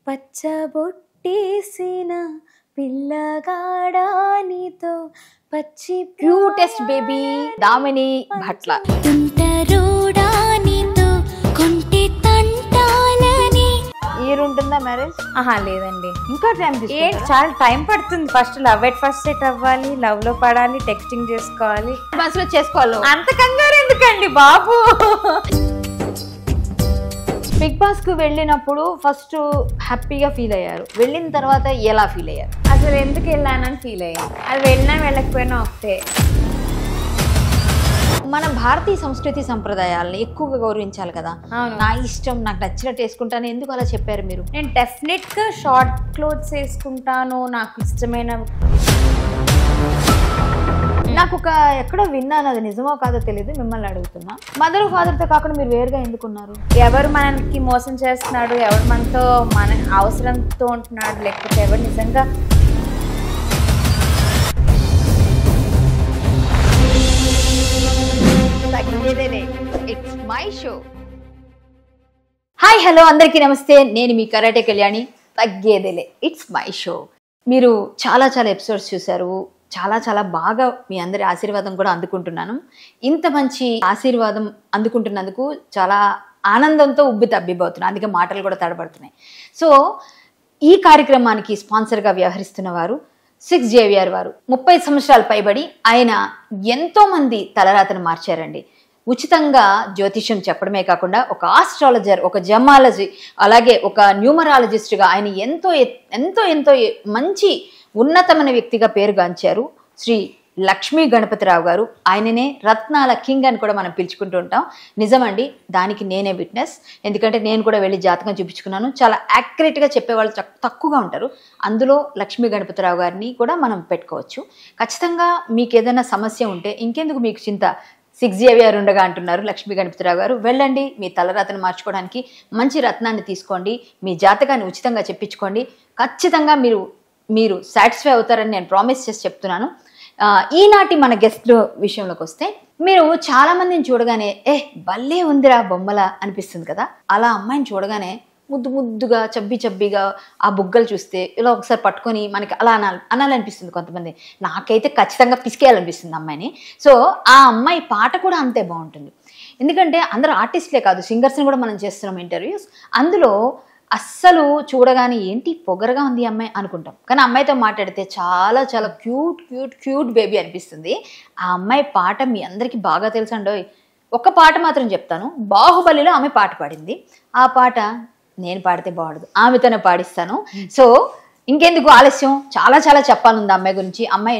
పచ్చబొట్టేసిన పిల్లగాడానితో పచ్చి cutest baby Damini Bhatla. ఉంటుందా marriage? లేదండి, ఇంకా టైం చాలా టైం పడుతుంది. First love at first set అవ్వాలి, లవ్ లో పడాలి, టెక్స్టింగ్ చేసుకోవాలి, మనసులో చేసుకోవాలి. అంత కంగారు ఎందుకండి బాబు? బిగ్ బాస్ కు వెళ్ళినప్పుడు ఫస్ట్ హ్యాపీగా ఫీల్ అయ్యారు, వెళ్ళిన తర్వాత ఎలా ఫీల్ అయ్యారు? అసలు ఎందుకు వెళ్ళానని ఫీల్ అయ్యాను. అది వెళ్ళినా వెళ్ళకపోయినా ఒకటే. మన భారతీయ సంస్కృతి సంప్రదాయాలను ఎక్కువగా గౌరవించాలి కదా. నా ఇష్టం, నాకు నచ్చినట్టు వేసుకుంటాను. ఎందుకు అలా చెప్పారు మీరు? నేను డెఫినెట్ గా షార్ట్ క్లోత్స్ వేసుకుంటాను, నాకు ఇష్టమైన. నాకు ఒక ఎక్కడో విన్నాను, అది నిజమో కాదో తెలియదు, మిమ్మల్ని అడుగుతున్నా. మదర్ ఫాదర్తో కాకుండా మీరు వేరుగా ఎందుకున్నారు? ఎవరు మనకి మోసం చేస్తున్నాడు, ఎవరు మనతో మన అవసరంతో ఉంటున్నాడు, లేకపోతే ఎవరు నిజంగా it's my show. Hi hello అందరికీ నమస్తే, నేను మీ కరాటే కళ్యాణి. తగ్గేదేలే, ఇట్స్ మై షో. మీరు చాలా చాలా ఎపిసోడ్స్ చూశారు, చాలా చాలా బాగా మీ అందరి ఆశీర్వాదం కూడా అందుకుంటున్నాను. ఇంత మంచి ఆశీర్వాదం అందుకుంటున్నందుకు చాలా ఆనందంతో ఉబ్బి తబ్బిపోతున్నాను, అందుకే మాటలు కూడా తడబడుతున్నాయి. సో ఈ కార్యక్రమానికి స్పాన్సర్గా వ్యవహరిస్తున్న వారు 6 JVR వారు. 30 సంవత్సరాలు పైబడి ఆయన ఎంతోమంది తలరాతను మార్చారండి. ఉచితంగా జ్యోతిష్యం చెప్పడమే కాకుండా ఒక ఆస్ట్రాలజర్, ఒక జమాలజీ, అలాగే ఒక న్యూమరాలజిస్ట్గా ఆయన ఎంతో ఎంతో ఎంతో మంచి ఉన్నతమైన వ్యక్తిగా పేరుగాంచారు శ్రీ లక్ష్మీ గణపతిరావు గారు. ఆయననే రత్నాల కింగ్ అని కూడా మనం పిలుచుకుంటూ ఉంటాం. నిజమండి, దానికి నేనే విట్నెస్. ఎందుకంటే నేను కూడా వెళ్ళి జాతకం చూపించుకున్నాను. చాలా యాక్యురేట్గా చెప్పేవాళ్ళు తక్కువగా ఉంటారు. అందులో లక్ష్మీ గణపతిరావు గారిని కూడా మనం పెట్టుకోవచ్చు. ఖచ్చితంగా మీకు ఏదైనా సమస్య ఉంటే ఇంకెందుకు మీకు చింత, 6 JVR ఉండగా అంటున్నారు లక్ష్మీ గణపతిరావు గారు. వెళ్ళండి, మీ తలరాతను మార్చుకోవడానికి మంచి రత్నాన్ని తీసుకోండి, మీ జాతకాన్ని ఉచితంగా చెప్పించుకోండి. ఖచ్చితంగా మీరు సాటిస్ఫై అవుతారని నేను ప్రామిస్ చేసి చెప్తున్నాను. ఈనాటి మన గెస్ట్ విషయంలోకి వస్తే, మీరు చాలా మందిని చూడగానే భలే ఉందిరా బొమ్మల అనిపిస్తుంది కదా. అలా అమ్మాయిని చూడగానే ముద్దు ముద్దుగా, చబ్బిగా ఆ బుగ్గలు చూస్తే ఇలా ఒకసారి పట్టుకొని మనకి అలా అనాలనిపిస్తుంది కొంతమంది. నాకైతే ఖచ్చితంగా పిసికేయాలనిపిస్తుంది అమ్మాయిని. సో ఆ అమ్మాయి పాట కూడా అంతే బాగుంటుంది. ఎందుకంటే అందరూ ఆర్టిస్ట్లే కాదు, సింగర్స్ని కూడా మనం చేస్తున్నాం ఇంటర్వ్యూస్. అందులో అస్సలు చూడగానే ఏంటి పొగరగా ఉంది అమ్మాయి అనుకుంటాం, కానీ అమ్మాయితో మాట్లాడితే చాలా చాలా క్యూట్ బేబీ అనిపిస్తుంది. ఆ అమ్మాయి పాట మీ అందరికీ బాగా తెలుసండో. ఒక పాట మాత్రం చెప్తాను. బాహుబలిలో ఆమె పాట పాడింది. ఆ పాట నేను పాడితే బాగుండదు, ఆమెతోనే పాడిస్తాను. సో ఇంకెందుకు ఆలస్యం, చాలా చాలా చెప్పాలంది అమ్మాయి గురించి. అమ్మాయి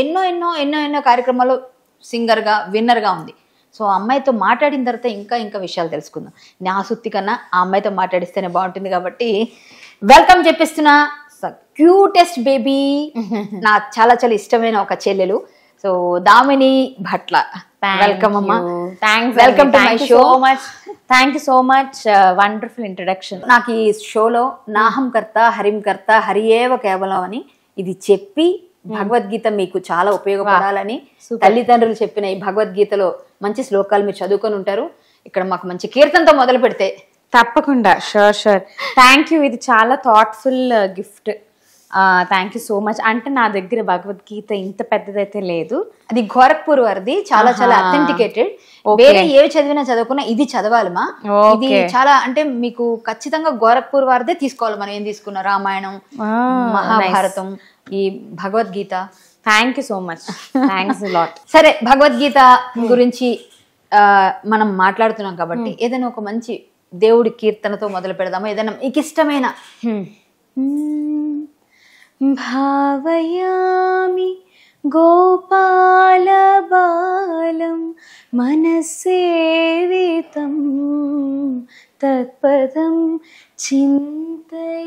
ఎన్నో కార్యక్రమాల్లో సింగర్గా, విన్నర్గా ఉంది. సో అమ్మాయితో మాట్లాడిన తర్వాత ఇంకా విషయాలు తెలుసుకుందాం. నా సుత్తి కన్నా ఆ అమ్మాయితో మాట్లాడిస్తేనే బాగుంటుంది. కాబట్టి వెల్కమ్ చెప్పిస్తున్నా క్యూటెస్ట్ బేబీ, నాకు చాలా చాలా ఇష్టమైన ఒక చెల్లెలు. సో దామిని భట్ల, వెల్కమ్ అమ్మా. Welcome to my show. Thank you so much, wonderful introduction. నాకు ఈ షోలో నాహం కర్త హరిం కర్త హరియేవ కేవలం అని ఇది చెప్పి, భగవద్గీత మీకు చాలా ఉపయోగపడాలని తల్లిదండ్రులు చెప్పిన ఈ భగవద్గీతలో మంచి శ్లోకాలు మీరు చదువుకొని ఉంటారు. ఇక్కడ మాకు మంచి కీర్తనతో మొదలు పెడితే తప్పకుండా. షూర్. థ్యాంక్ యూ, ఇది చాలా thoughtful gift. Thank you so much. అంటే నా దగ్గర భగవద్గీత ఇంత పెద్దదైతే లేదు, అది గోరఖ్పూర్ వారిది, చాలా చాలా అథెంటికేటెడ్. వేరే ఏవి చదివినా చదువుకున్నా ఇది చదవాలమా. ఇది చాలా, అంటే మీకు ఖచ్చితంగా గోరఖ్పూర్ వారిదే తీసుకోవాలి. మనం ఏం తీసుకున్నా, రామాయణం, మహాభారతం, ఈ Bhagavad Gita. Thank you so much, thanks lot. సరే, భగవద్గీత గురించి మనం మాట్లాడుతున్నాం కాబట్టి ఏదైనా ఒక మంచి దేవుడి కీర్తనతో మొదలు పెడదామా? ఏదైనా మీకు ఇష్టమైన. భావయామి గోపాల బాలం మనసేవితం తత్పదం చింతయేయం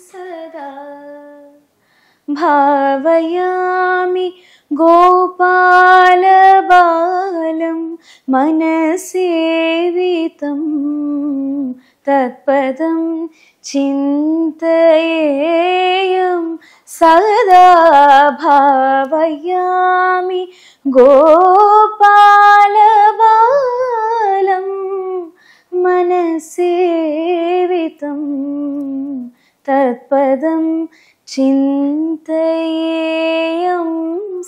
సదా. భావయామి గోపాల బాలం మనసేవితం తత్పదం చింతయేయం సదా. భావయామి గోపాల బాలం మనసేవితం జీవితం తత్పదం చింతయేయం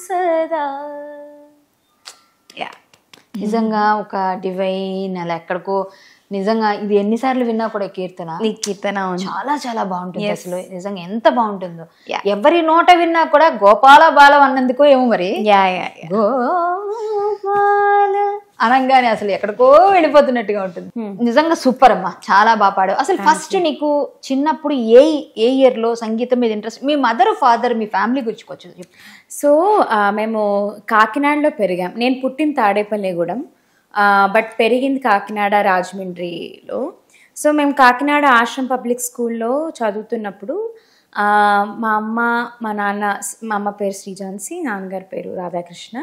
సదా. నిజంగా ఒక డివైన్ అలా ఎక్కడికో నిజంగా ఇది ఎన్నిసార్లు విన్నా కూడా కీర్తన చాలా చాలా బాగుంటుంది. అసలు నిజంగా ఎంత బాగుంటుందో. ఎవరి నోట విన్నా కూడా గోపాల బాలం అన్నందుకో ఏమో మరి గోపాల అనగానే అసలు ఎక్కడికో వెళ్ళిపోతున్నట్టుగా ఉంటుంది. నిజంగా సూపర్ అమ్మా, చాలా బాగా పాడావు. అసలు ఫస్ట్ నీకు చిన్నప్పుడు ఏ ఇయర్ లో సంగీతం మీద ఇంట్రెస్ట్? మీ మదర్ ఫాదర్ మీ ఫ్యామిలీ గురించి కొంచెం చెప్పు. సో మేము కాకినాడలో పెరిగాం. నేను పుట్టిన తాడేపల్లిగూడెం, బట్ పెరిగింది కాకినాడ రాజమండ్రిలో. సో మేము కాకినాడ ఆశ్రమ్ పబ్లిక్ స్కూల్లో చదువుతున్నప్పుడు మా అమ్మ మా నాన్న, మా అమ్మ పేరు శ్రీజాన్సి, నాన్నగారి పేరు రాధాకృష్ణ.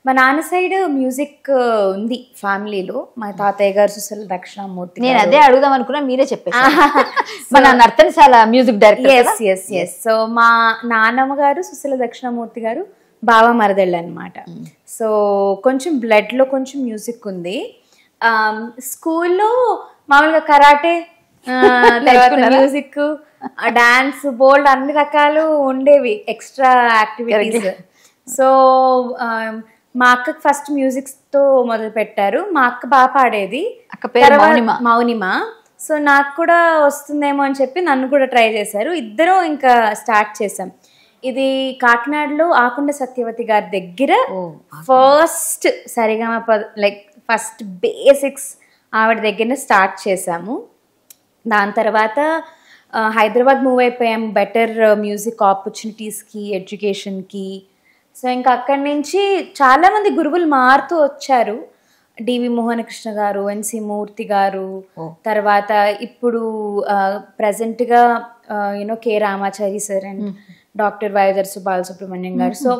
మా నాన్న సైడ్ మ్యూజిక్ ఉంది ఫ్యామిలీలో. మా తాతయ్య గారు సుశల దక్షిణామూర్తి. నేను అదే అడుగుదాం అనుకున్నా, మీరే చెప్పారు. మా Nartanasala music director. Yes. So మా నాన్నమ్మ గారు సుశల దక్షిణామూర్తి గారు బావ మరదళ్ళు అనమాట. సో కొంచెం బ్లడ్లో కొంచెం మ్యూజిక్ ఉంది. స్కూల్లో మామూలుగా కరాటే, తర్వాత మ్యూజిక్, డాన్స్, బోల్డ్ అన్ని రకాలు ఉండేవి ఎక్స్ట్రా యాక్టివిటీస్. సో మా అక్కకి ఫస్ట్ మ్యూజిక్తో మొదలు పెట్టారు. మా అక్క బాగా పాడేది, మౌనిమ. సో నాకు కూడా వస్తుందేమో అని చెప్పి నన్ను కూడా ట్రై చేశారు. ఇద్దరం ఇంకా స్టార్ట్ చేసాం. ఇది కాకినాడలో ఆకుండ సత్యవతి గారి దగ్గర ఫస్ట్ సరిగమప లైక్ ఫస్ట్ బేసిక్స్ ఆవిడ దగ్గర స్టార్ట్ చేసాము. దాని తర్వాత హైదరాబాద్ మూవ్ అయిపోయాం బెటర్ మ్యూజిక్ ఆపర్చునిటీస్కి, ఎడ్యుకేషన్కి. సో ఇంకా అక్కడి నుంచి చాలామంది గురువులు మారుతూ వచ్చారు. డివి మోహనకృష్ణ గారు, ఎన్సి మూర్తి గారు, తర్వాత ఇప్పుడు ప్రజెంట్గా K Ramachari sir and doctor వైదర్సు బాలసుబ్రహ్మణ్యం గారు. సో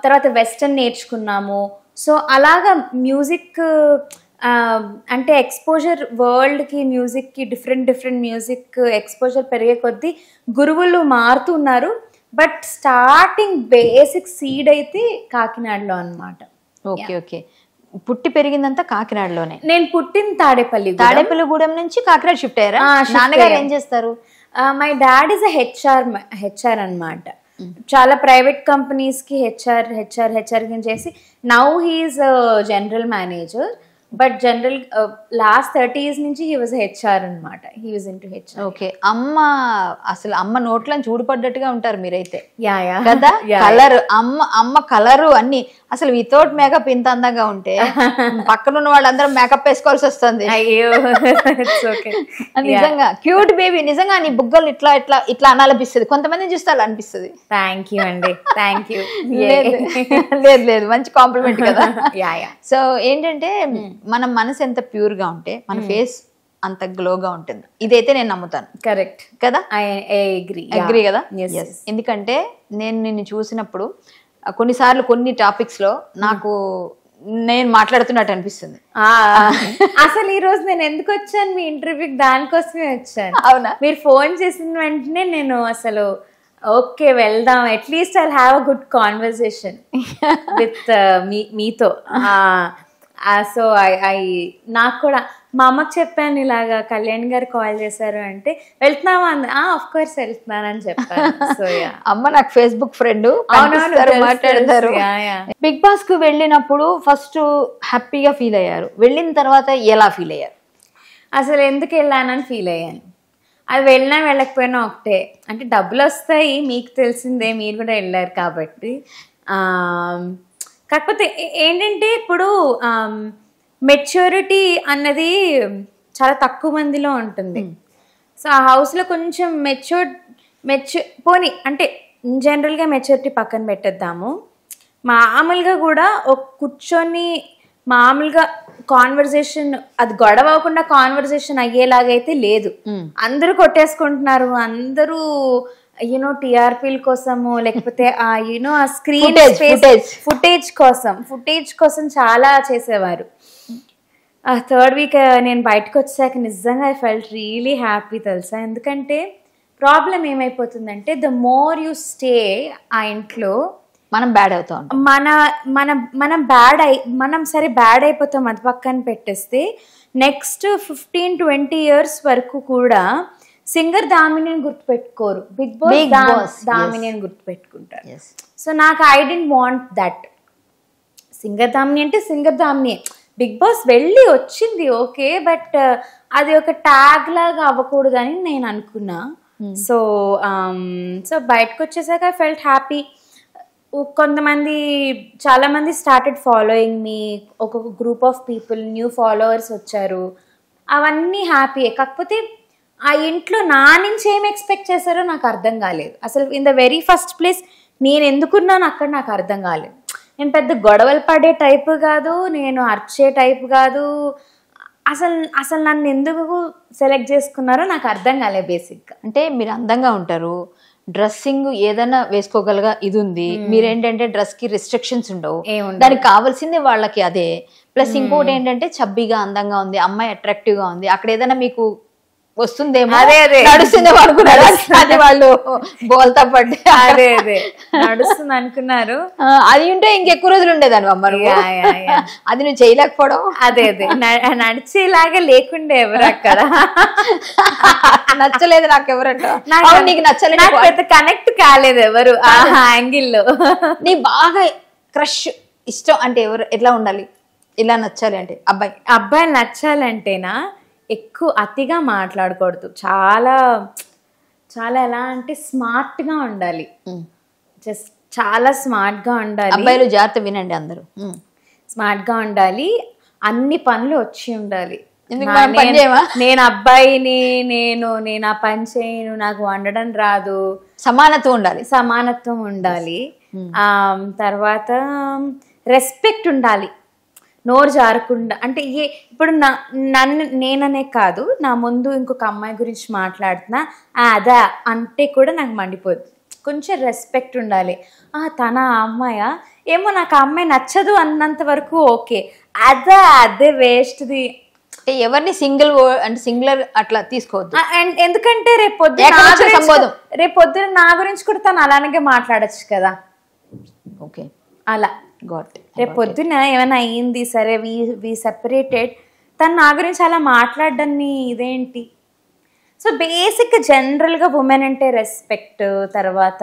తర్వాత వెస్టర్న్ నేర్చుకున్నాము. సో అలాగా మ్యూజిక్ అంటే ఎక్స్పోజర్ వరల్డ్కి, మ్యూజిక్కి డిఫరెంట్ మ్యూజిక్ ఎక్స్పోజర్ పెరిగే కొద్దీ గురువులు మారుతున్నారు. బట్ స్టార్టింగ్ బేసిక్ సీడ్ అయితే కాకినాడలో అనమాట. ఓకే. పుట్టి పెరిగిందంతా కాకినాడలోనే. నేను పుట్టిన తాడేపల్లిగూడెం నుంచి కాకినాడ షిఫ్ట్ అయ్యారా? నాన్నగారు ఏం చేస్తారు? My dad is a HR అనమాట. చాలా ప్రైవేట్ కంపెనీస్ కి హెచ్ఆర్ చేసి now he's general manager. But general last 30 years నుంచి హీ వాజ్ హెచ్ఆర్ అనమాట. He was into HR. Okay. అసలు అమ్మ నోట్లను చూడపడ్డట్టుగా ఉంటారు మీరైతే కదా. కలర్ అమ్మ కలరు అన్ని అసలు వితౌట్ మేకప్ ఇంత అందంగా ఉంటే పక్కన ఉన్న వాళ్ళందరూ మేకప్ వేసుకోవాల్సి వస్తుంది. అయ్యో నిజంగా క్యూట్ బేబీ. నిజంగా నీ బుగ్గలు ఇట్లా ఇట్లా ఇట్లా అనాలనిపిస్తుంది, కొంతమంది చూస్తే అలా అనిపిస్తుంది. థ్యాంక్ యూ అండి, థ్యాంక్ యూ. లేదు మంచి కాంప్లిమెంట్ కదా. సో ఏంటంటే మన మనసు ఎంత ప్యూర్ గా ఉంటే మన ఫేస్ అంత గ్లోగా ఉంటుంది. ఇదైతే నేను నమ్ముతాను. కరెక్ట్ కదా. అగ్రీ కదా. ఎందుకంటే నేను నిన్ను చూసినప్పుడు కొన్నిసార్లు కొన్ని టాపిక్స్ లో నాకు నేను మాట్లాడుతున్నట్టు అనిపిస్తుంది. అసలు ఈ రోజు నేను ఎందుకు వచ్చాను మీ ఇంటర్వ్యూకి? దానికోసమే వచ్చాను. అవునా? మీరు ఫోన్ చేసిన వెంటనే నేను అసలు ఓకే వెళ్దాం, at least I have a good conversation with మీతో. సో నాకు కూడా మా అమ్మకి చెప్పాను ఇలాగా కళ్యాణ్ గారు కాల్ చేశారు అంటే వెళ్తున్నావా అంది. ఆఫ్ కోర్స్ వెళ్తున్నానని చెప్పాను. సో అమ్మ నాకు ఫేస్బుక్ ఫ్రెండ్, మాట్లాడతారు. బిగ్ బాస్ కు వెళ్ళినప్పుడు ఫస్ట్ హ్యాపీగా ఫీల్ అయ్యారు, వెళ్ళిన తర్వాత ఎలా ఫీల్ అయ్యారు? అసలు ఎందుకు వెళ్ళానని ఫీల్ అయ్యాను. అది వెళ్ళినా వెళ్ళకపోయినా ఒకటే. అంటే డబ్బులు వస్తాయి, మీకు తెలిసిందే, మీరు కూడా వెళ్ళారు కాబట్టి. కాకపోతే ఏంటంటే ఇప్పుడు మెచ్యూరిటీ అన్నది చాలా తక్కువ మందిలో ఉంటుంది. సో ఆ హౌస్లో కొంచెం పోనీ అంటే జనరల్గా మెచ్యూరిటీ పక్కన పెట్టేద్దాము. మామూలుగా కూడా ఒక కూర్చొని మామూలుగా కాన్వర్జేషన్, అది గొడవ అవ్వకుండా కాన్వర్జేషన్ అయ్యేలాగైతే లేదు. అందరూ కొట్టేసుకుంటున్నారు, అందరూ టీఆర్పీల కోసము, లేకపోతే ఆ స్క్రీన్ ఫుటేజ్ కోసం చాలా చేసేవారు. థర్డ్ వీక్ నేను బయటకు వచ్చాక నిజంగా ఐ ఫెల్ట్ రియలీ హ్యాపీ తెలుసా. ఎందుకంటే ప్రాబ్లం ఏమైపోతుందంటే ద మోర్ యూ స్టే ఆ ఇంట్లో మనం బ్యాడ్ అవుతాం. మనం సరే బ్యాడ్ అయిపోతాం, అది పక్కన పెట్టేస్తే నెక్స్ట్ 15-20 years వరకు కూడా సింగర్ దామిని అని గుర్తుపెట్టుకోరు, బిగ్ బాస్ దామిని అని గుర్తుపెట్టుకుంటారు. సో నాకు I don't want that. Singer Damini అంటే సింగర్ దామిని, బిగ్ బాస్ వెళ్ళి వచ్చింది ఓకే, బట్ అది ఒక ట్యాగ్ లాగా అవ్వకూడదని నేను అనుకున్నా. సో బయటకు వచ్చేసాక ఐ ఫెల్ట్ హ్యాపీ. కొంతమంది చాలా మంది స్టార్టెడ్ ఫాలోయింగ్ మీ, ఒక్కొక్క group of people new followers వచ్చారు, అవన్నీ హ్యాపీయే. కాకపోతే ఆ ఇంట్లో నా నుంచి ఏం ఎక్స్పెక్ట్ చేశారో నాకు అర్థం కాలేదు. అసలు in the very first place నేను ఎందుకున్నాను అక్కడ నాకు అర్థం కాలేదు. నేను పెద్ద గొడవలు పడే టైపు కాదు, నేను అర్చే టైపు కాదు. అసలు నన్ను ఎందుకు సెలెక్ట్ చేసుకున్నారో నాకు అర్థం కాలేదు బేసిక్గా. అంటే మీరు అందంగా ఉంటారు, డ్రెస్సింగ్ ఏదైనా వేసుకోగలగా ఇది ఉంది, మీరేంటంటే డ్రెస్ కి రిస్ట్రిక్షన్స్ ఉండవు, దానికి కావాల్సింది వాళ్ళకి అదే. ప్లస్ ఇంకోటి ఏంటంటే చబ్బీగా అందంగా ఉంది, అమ్మాయి అట్రాక్టివ్ గా ఉంది, అక్కడ ఏదైనా మీకు వస్తుందేమో, నడుస్తుందేమో అనుకున్నారు, అది వాళ్ళు బోల్తా పడ్డే అదే నడుస్తుంది అనుకున్నారు. అది ఉంటే ఇంకెక్కువ రోజులు ఉండేదాన్ని అమ్మ, అది నువ్వు చేయలేకపోవడం. అదే నడిచేలాగా లేకుండే ఎవరు అక్కడ. నచ్చలేదు నాకు ఎవరంట, నీకు నచ్చలేదు, పెద్ద కనెక్ట్ కాలేదు ఎవరు ఆ యాంగిల్లో. నీ బాగా క్రష్ ఇష్టం అంటే ఎవరు, ఎట్లా ఉండాలి, ఇలా నచ్చాలి అంటే అబ్బాయి నచ్చాలంటేనా ఎక్కువ అతిగా మాట్లాడకూడదు, చాలా చాలా ఎలా అంటే స్మార్ట్ గా ఉండాలి, జస్ట్ చాలా స్మార్ట్ గా ఉండాలి. అబ్బాయిలు జాగ్రత్త వినండి అందరూ, స్మార్ట్ గా ఉండాలి, అన్ని పనులు వచ్చి ఉండాలి. నేను అబ్బాయిని, నేను ఆ పని చేయను, నాకు వండడం రాదు, సమానత్వం ఉండాలి. తర్వాత రెస్పెక్ట్ ఉండాలి, నోరు జారకుండా. అంటే ఇప్పుడు నేననే కాదు, నా ముందు ఇంకొక అమ్మాయి గురించి మాట్లాడుతున్నా అదా అంటే కూడా నాకు మండిపోద్ది. కొంచెం రెస్పెక్ట్ ఉండాలి. తన అమ్మాయా ఏమో, నాకు ఆ అమ్మాయి నచ్చదు అన్నంత వరకు ఓకే, అదే వేస్ట్ది. ఎవరిని సింగిల్ అంటే సింగులర్ అట్లా తీసుకోవద్దు. ఎందుకంటే రేపొద్దున నా గురించి కూడా తను అలానే మాట్లాడచ్చు కదా. ఓకే, అలా రేపు పొద్దున్న ఏమైనా అయ్యింది సరే, వి సెపరేటెడ్, తను నా గురించి అలా మాట్లాడడాన్ని ఇదేంటి. సో బేసిక్ జనరల్గా ఉమెన్ అంటే రెస్పెక్ట్, తర్వాత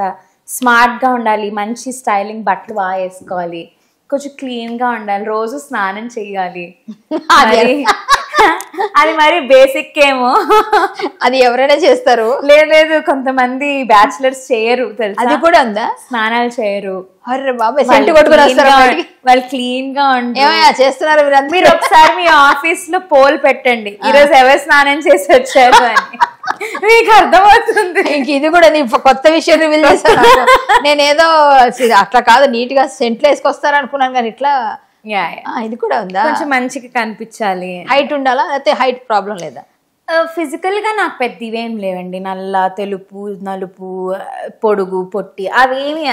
స్మార్ట్గా ఉండాలి, మంచి స్టైలింగ్ బట్టలు బాగా వేసుకోవాలి, కొంచెం క్లీన్గా ఉండాలి, రోజు స్నానం చేయాలి. అది మరి బేసిక్ ఏమో, అది ఎవరైనా చేస్తారు. లేదు కొంతమంది బ్యాచిలర్స్ చేయరు తెలుసు, అది కూడా ఉందా, స్నానాలు చేయరు. వాళ్ళు క్లీన్ గా చేస్తున్నారు. మీరు ఒకసారి మీ ఆఫీస్ లో పోల్ పెట్టండి, ఈరోజు ఎవరు స్నానం చేసి వచ్చారు అని, మీకు అర్థమవుతుంది. ఇంక ఇది కూడా నీ కొత్త విషయం రివీల్ చేశాను. నేనేదో అట్లా కాదు, నీట్ గా సెంట్లు వేసుకొస్తారు అనుకున్నాను, కానీ ఇట్లా ఇది కూడా ఉందా. కొంచెం మంచిగా కనిపించాలి, హైట్ ఉండాలా, లేకపోతే హైట్ ప్రాబ్లం లేదా. ఫిజికల్ గా నాకు పెద్ద ఇవేం లేవండి, నల్ల తెలుపు నలుపు పొడుగు పొట్టి అవేమి,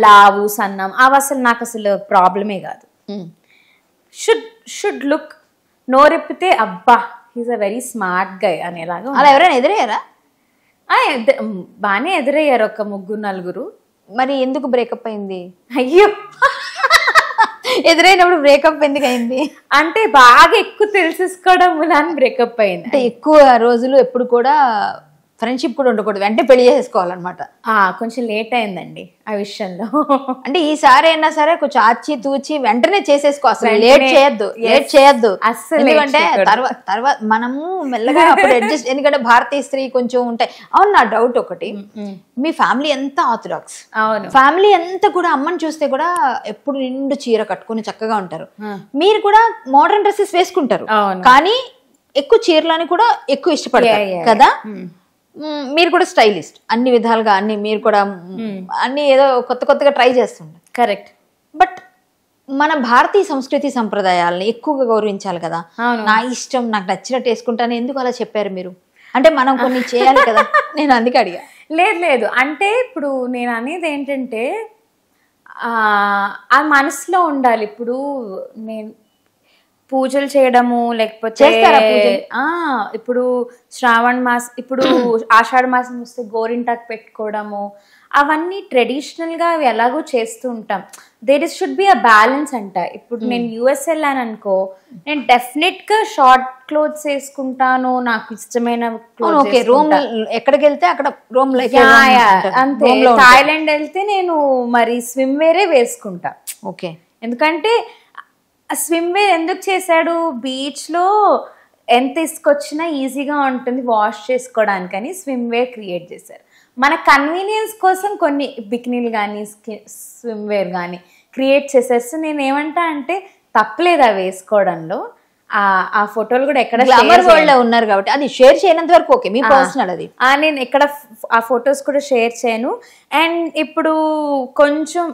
లావు సన్నం అవి అసలు నాకు అసలు ప్రాబ్లమే కాదు. షుడ్ లుక్, నోరెప్పితే అబ్బా he's a very smart guy అనేలాగా. అలా ఎవరైనా ఎదురయ్యారా? బాగానే ఎదురయ్యారు, ఒక 3-4. మరి ఎందుకు బ్రేకప్ అయింది? అయ్యో, ఎదురైనప్పుడు బ్రేకప్ ఎందుకు అయింది అంటే బాగా ఎక్కువ తెలిసేసుకోవడం వల్ల బ్రేకప్ అయింది. అంటే ఎక్కువ రోజులు ఎప్పుడు కూడా ఫ్రెండ్షిప్ కూడా ఉండకూడదు, వెంటనే పెళ్లి చేసుకోవాలన్నమాట. కొంచెం లేట్ అయిందండి ఆ విషయంలో. అంటే ఈసారి అయినా సరే కొంచెం ఆచి తూచి వెంటనే చేసేసుకో, అసలు లేట్ చేయొద్దు అసలు. ఎందుకంటే తర్వాత మనము మెల్లగా అప్పుడు అడ్జస్ట్, ఎందుకంటే భారతీయ స్త్రీ కొంచెం ఉంటాయి. అవును, నా డౌట్ ఒకటి, మీ ఫ్యామిలీ ఎంత ఆర్థడాక్స్, ఫ్యామిలీ అంతా కూడా అమ్మని చూస్తే కూడా ఎప్పుడు నిండు చీర కట్టుకుని చక్కగా ఉంటారు, మీరు కూడా మోడర్న్ డ్రెస్సెస్ వేసుకుంటారు, కానీ ఎక్కువ చీరలని కూడా ఎక్కువ ఇష్టపడతారు కదా. మీరు కూడా స్టైలిస్ట్ అన్ని విధాలుగా, అన్ని మీరు కూడా అన్ని ఏదో కొత్తగా ట్రై చేస్తుంటారు. కరెక్ట్. బట్ మన భారతీయ సంస్కృతి సంప్రదాయాలని ఎక్కువగా గౌరవించాలి కదా. నా ఇష్టం, నాకు నచ్చినట్టు వేసుకుంటాను, ఎందుకు అలా చెప్పారు మీరు? అంటే మనం కొన్ని చేయాలి కదా, నేను అందుకే అడిగా. లేదు అంటే ఇప్పుడు నేను అనేది ఏంటంటే ఆ మనసులో ఉండాలి. ఇప్పుడు నేను పూజలు చేయడము, లేకపోతే ఇప్పుడు శ్రావణ మాసం, ఇప్పుడు ఆషాఢ మాసం వస్తే గోరింటాకు పెట్టుకోవడము, అవన్నీ ట్రెడిషనల్గా అవి ఎలాగో చేస్తూ ఉంటాం. షుడ్ బి అ బ్యాలెన్స్ అంట. ఇప్పుడు నేను యుఎస్ వెళ్ళాను అనుకో, నేను డెఫినెట్ గా షార్ట్ క్లోత్స్ వేసుకుంటాను, నాకు ఇష్టమైన రూమ్ ఎక్కడికి వెళ్తే అక్కడ రూమ్ అంతే. థాయిలాండ్ వెళ్తే నేను మరి స్విమ్ వేరే వేసుకుంటా. ఓకే, ఎందుకంటే స్విమ్ వేర్ ఎందుకు చేశాడు, బీచ్ లో ఎంత తీసుకొచ్చినా ఈజీగా ఉంటుంది వాష్ చేసుకోవడానికని స్విమ్ వేర్ క్రియేట్ చేశారు. మన కన్వీనియన్స్ కోసం కొన్ని బికినీలు కానీ స్విమ్ వేర్ కానీ క్రియేట్ చేసేస్తే నేను ఏమంటా అంటే తప్పలేదు అవి వేసుకోవడంలో. ఆ ఫోటోలు కూడా ఎక్కడ వరల్డ్ లో ఉన్నారు కాబట్టి అది షేర్ చేయనంత వరకు ఓకే, మీ పర్సనల్ అది. నేను ఎక్కడ ఆ ఫొటోస్ కూడా షేర్ చేయను. అండ్ ఇప్పుడు కొంచెం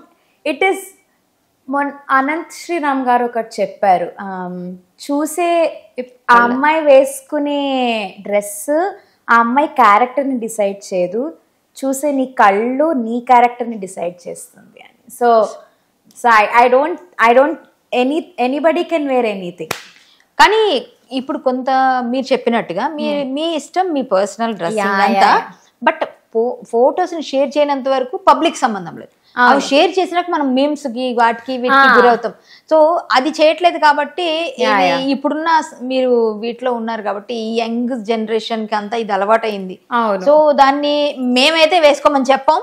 ఇట్ ఈస్ అనంత్ శ్రీరామ్ గారు ఒకటి చెప్పారు, చూసే ఆ అమ్మాయి వేసుకునే డ్రెస్ ఆ అమ్మాయి క్యారెక్టర్ని డిసైడ్ చేయదు, చూసే నీ కళ్ళు నీ క్యారెక్టర్ని డిసైడ్ చేస్తుంది అని. So I don't anybody can wear anything. కానీ ఇప్పుడు కొంత మీరు చెప్పినట్టుగా మీ ఇష్టం, మీ పర్సనల్ డ్రెస్సింగ్ అంతా, బట్ ఫోటోస్ ని షేర్ చేయనంత వరకు పబ్లిక్ సంబంధం లేదు. అవి షేర్ చేసినాక మనం మీమ్స్ కి వాటికి వీటికి గురవుతాం. సో అది చేయట్లేదు కాబట్టి ఇప్పుడున్న మీరు వీటిలో ఉన్నారు కాబట్టి ఈ యంగ్ జనరేషన్ కి అంతా ఇది అలవాటు అయింది. సో దాన్ని మేమైతే వేసుకోమని చెప్పాం,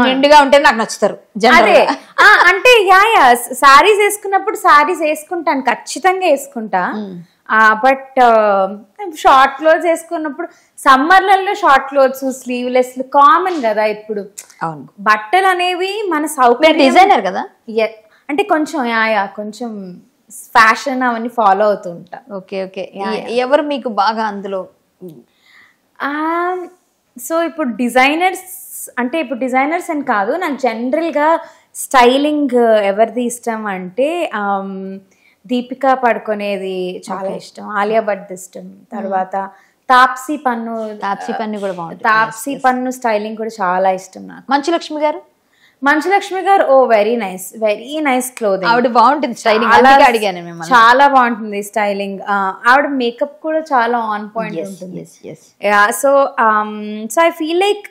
నిండుగా ఉంటే నాకు నచ్చుతారు. అదే అంటే శారీస్ వేసుకున్నప్పుడు శారీస్ వేసుకుంటాను, ఖచ్చితంగా వేసుకుంటా. బట్ షార్ట్ క్లోత్స్ వేసుకున్నప్పుడు సమ్మర్లలో షార్ట్ క్లోత్స్ స్లీవ్లెస్ కామన్ కదా ఇప్పుడు. బట్టలు అనేవి మన సౌకర్యం. డిజైనర్ కదా, అంటే కొంచెం కొంచెం ఫ్యాషన్ అవన్నీ ఫాలో అవుతూ ఉంటా. ఓకే ఓకే, ఎవరు మీకు బాగా అందులో? సో ఇప్పుడు డిజైనర్స్ అంటే ఇప్పుడు డిజైనర్స్ అని కాదు, నాకు జనరల్గా స్టైలింగ్ ఎవరిది ఇష్టం అంటే దీపికా పడుకునేది చాలా ఇష్టం, ఆలియా భట్ ఇష్టం, తర్వాత తాప్సీ పన్ను కూడా బాగుంటుంది. తాప్సీ పన్ను స్టైలింగ్ కూడా చాలా ఇష్టం నాకు. మంచు లక్ష్మి గారు వెరీ నైస్ క్లోదింగ్. ఆవిడ బాగుంటుంది స్టైలింగ్, అడిగాను మిమ్మల్ని. చాలా బాగుంటుంది స్టైలింగ్. ఆవిడ మేకప్ కూడా చాలా ఆన్ పాయింట్ ఉంటుంది. So I feel like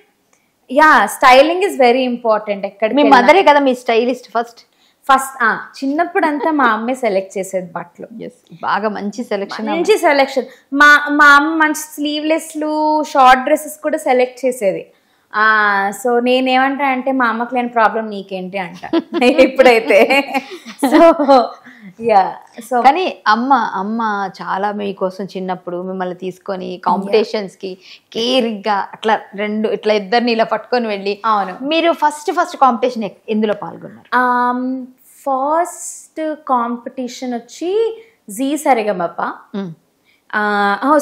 styling is very important. ఎక్కడ మీ మదరే కదా మీ స్టైలిస్ట్? ఫస్ట్ చిన్నప్పుడు అంతా మా అమ్మే సెలెక్ట్ చేసేది బట్టలు. బాగా మంచి సెలెక్షన్. మా అమ్మ మంచి స్లీవ్లెస్లు షార్ట్ డ్రెస్సెస్ కూడా సెలెక్ట్ చేసేది. సో నేనేమంటా అంటే మా అమ్మకి లేని ప్రాబ్లం నీకేంటి అంట ఇప్పుడైతే. సో కానీ అమ్మ చాలా మీకోసం చిన్నప్పుడు మిమ్మల్ని తీసుకొని కాంపిటీషన్స్ కి కేరింగ్ గా అట్లా ఇట్లా ఇద్దరిని ఇలా పట్టుకొని వెళ్ళి. అవును, మీరు ఫస్ట్ కాంపిటీషన్ ఎందులో పాల్గొన్నారు? ఫస్ట్ కాంపిటీషన్ వచ్చి Zee Saregamapa.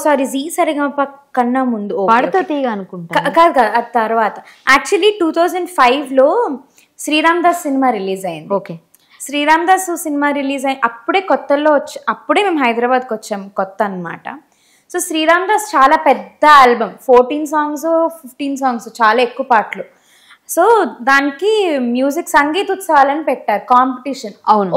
Sorry, Zee Saregamapa కన్నా ముందు పాడుతా తీగ అనుకుంటా. కాదు ఆ తర్వాత యాక్చువల్లీ 2005 లో శ్రీరామ్ దాస్ సినిమా రిలీజ్ అయింది. Okay, Sriram Das cinema release అయ్యి అప్పుడే మేము హైదరాబాద్కి వచ్చాము, కొత్త అనమాట. సో శ్రీరామ్ దాస్ చాలా పెద్ద ఆల్బమ్, 14 సాంగ్స్ 15 సాంగ్స్, చాలా ఎక్కువ పాటలు. సో దానికి మ్యూజిక్ సంగీత ఉత్సవాలని పెట్టారు కాంపిటీషన్.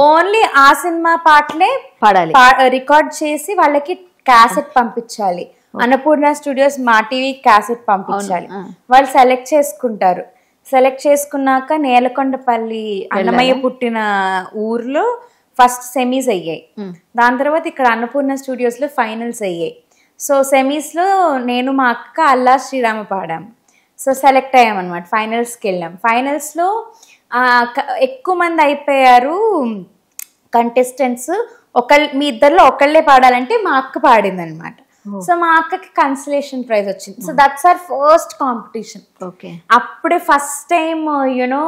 ఓన్లీ ఆ సినిమా పాటలే పాడాలి, రికార్డ్ చేసి వాళ్ళకి క్యాసెట్ పంపించాలి. అన్నపూర్ణ స్టూడియోస్ మా టీవీ క్యాసెట్ పంపించాలి. వాళ్ళు సెలెక్ట్ చేసుకుంటారు. సెలెక్ట్ చేసుకున్నాక నేలకొండపల్లి అన్నమయ్య పుట్టిన ఊర్లో ఫస్ట్ సెమీస్ అయ్యాయి. దాని తర్వాత ఇక్కడ అన్నపూర్ణ స్టూడియోస్ లో ఫైనల్స్ అయ్యాయి. సో సెమీస్ లో నేను మా అక్క అల్లా శ్రీరామ పాడాము. సో సెలెక్ట్ అయ్యామన్నమాట, ఫైనల్స్కి వెళ్ళాం. ఫైనల్స్లో ఎక్కువ మంది అయిపోయారు కంటెస్టెంట్స్. మీ ఇద్దరిలో ఒకళ్ళే పాడాలంటే మా అక్క పాడింది అనమాట. సో మా అక్కకి కన్సలేషన్ ప్రైజ్ వచ్చింది. So that's our first competition. Okay, అప్పుడే ఫస్ట్ టైం యునో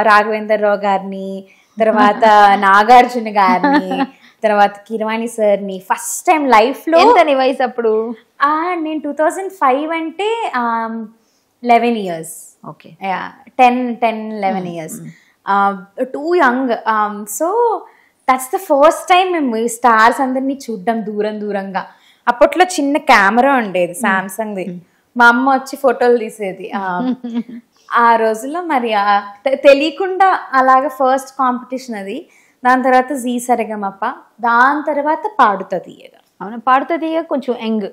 రాఘవేందర్ రావు గారిని, తర్వాత నాగార్జున గారిని, తర్వాత కిరవాణి సార్ని ఫస్ట్ టైం లైఫ్ లో. ఎంత నీ వయసు అప్పుడు? నేను 2005 అంటే 11 years. Okay, 10-11 years. Too young. So that's the first time మేము స్టార్స్ అందరినీ చూడ్డం దూరంగా. అప్పట్లో చిన్న కెమెరా ఉండేది సామ్సంగ్ది, మా అమ్మ వచ్చి ఫోటోలు తీసేది. ఆ రోజుల్లో మరి తెలియకుండా అలాగా ఫస్ట్ కాంపిటీషన్ అది. దాని తర్వాత జీ సరిగమప, దాని తర్వాత పాడుతా తీయగా. అవునా, పాడుతా తీయగా కొంచెం యంగ్.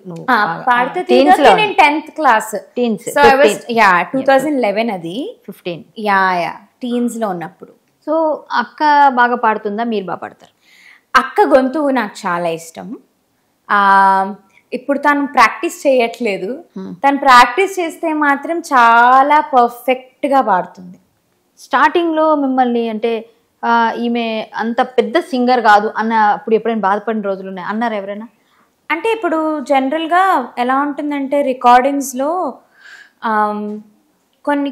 పాడుతా తీయగా నేను 10th class. సో 2011 అది 15. టీన్స్ లో ఉన్నప్పుడు. సో అక్క బాగా పాడుతుందా, మీరు బాగా పాడతారు? అక్క గొంతు నాకు చాలా ఇష్టం. ఇప్పుడు తను ప్రాక్టీస్ చేయట్లేదు. తను ప్రాక్టీస్ చేస్తే మాత్రం చాలా పర్ఫెక్ట్గా పాడుతుంది. స్టార్టింగ్లో మిమ్మల్ని అంటే ఈమె అంత పెద్ద సింగర్ కాదు అన్న అప్పుడు ఎప్పుడైనా బాధపడిన రోజులు ఉన్నాయి అన్నారు ఎవరైనా? అంటే ఇప్పుడు జనరల్గా ఎలా ఉంటుందంటే రికార్డింగ్స్లో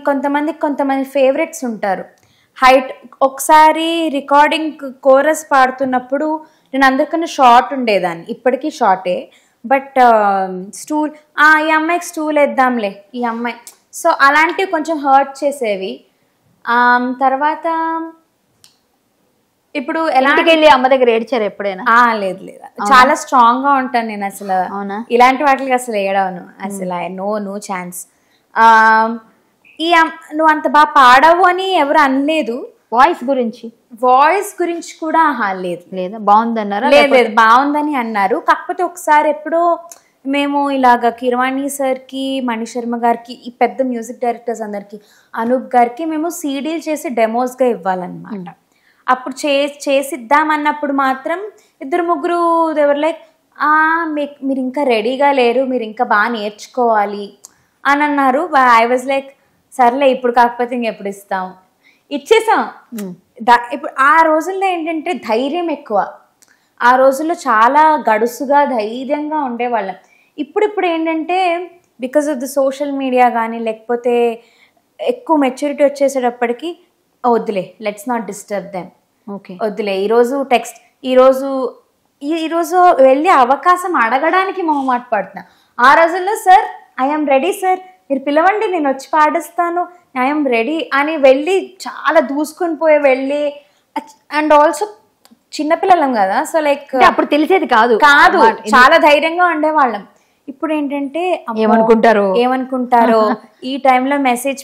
కొంతమంది ఫేవరెట్స్ ఉంటారు. హైట్ ఒకసారి రికార్డింగ్ కోరస్ పాడుతున్నప్పుడు నేను అందరికన్నా షార్ట్ ఉండేదాన్ని, ఇప్పటికీ షార్టే. బట్ స్టూల్ ఈ అమ్మాయికి స్టూల్ వేద్దాంలే ఈ అమ్మాయి, సో అలాంటివి కొంచెం హర్ట్ చేసేవి. తర్వాత ఇప్పుడు ఎలాంటికి వెళ్ళి అమ్మ దగ్గర ఏడ్చారు ఎప్పుడైనా? లేదు లేదు, చాలా స్ట్రాంగ్ గా ఉంటాను నేను అసలు. ఇలాంటి వాటికి అసలు ఏడవను అసలు. No chance. నువ్వు అంత బాగా పాడవు అని ఎవరు అనలేదు. వాయిస్ గురించి కూడా లేదు. లేదా బాగుందన్నారా? లేదు బాగుందని అన్నారు. కాకపోతే ఒకసారి ఎప్పుడో మేము ఇలాగ కిరవాణి సార్కి, మణిశర్మ గారికి, ఈ పెద్ద మ్యూజిక్ డైరెక్టర్స్ అందరికి, అనూప్ గారికి మేము సీడీలు చేసి డెమోస్గా ఇవ్వాలన్నమాట. అప్పుడు చేసిద్దామన్నప్పుడు మాత్రం 2-3 ఎవరు లైక్ మీరు ఇంకా రెడీగా లేరు, మీరు ఇంకా బాగా నేర్చుకోవాలి అని అన్నారు. ఐ వాజ్ లైక్ సర్లే ఇప్పుడు కాకపోతే ఇంకెప్పుడు ఇస్తాం, ఇచ్చేసాం. ఇప్పుడు ఆ రోజుల్లో ఏంటంటే ధైర్యం ఎక్కువ. ఆ రోజుల్లో చాలా గడుసుగా ధైర్యంగా ఉండేవాళ్ళం. ఇప్పుడు ఏంటంటే because of the social media కానీ లేకపోతే ఎక్కువ మెచ్యూరిటీ వచ్చేసేటప్పటికి వద్దులే, లెట్స్ నాట్ డిస్టర్బ్ దెమ్, వద్దులే ఈరోజు వెళ్ళి అవకాశం అడగడానికి మొహమాట పడుతున్నా. ఆ రోజుల్లో సార్ ఐఎమ్ రెడీ సార్, మీరు పిలవండి నేను వచ్చి పాడిస్తాను, ఐఎమ్ రెడీ అని వెళ్ళి చాలా దూసుకుని వెళ్ళి. అండ్ ఆల్సో చిన్నపిల్లలం కదా, సో లైక్ అప్పుడు తెలిసేది కాదు, చాలా ధైర్యంగా ఉండేవాళ్ళం. ఇప్పుడు ఏంటంటే ఏమనుకుంటారో ఈ టైంలో మెసేజ్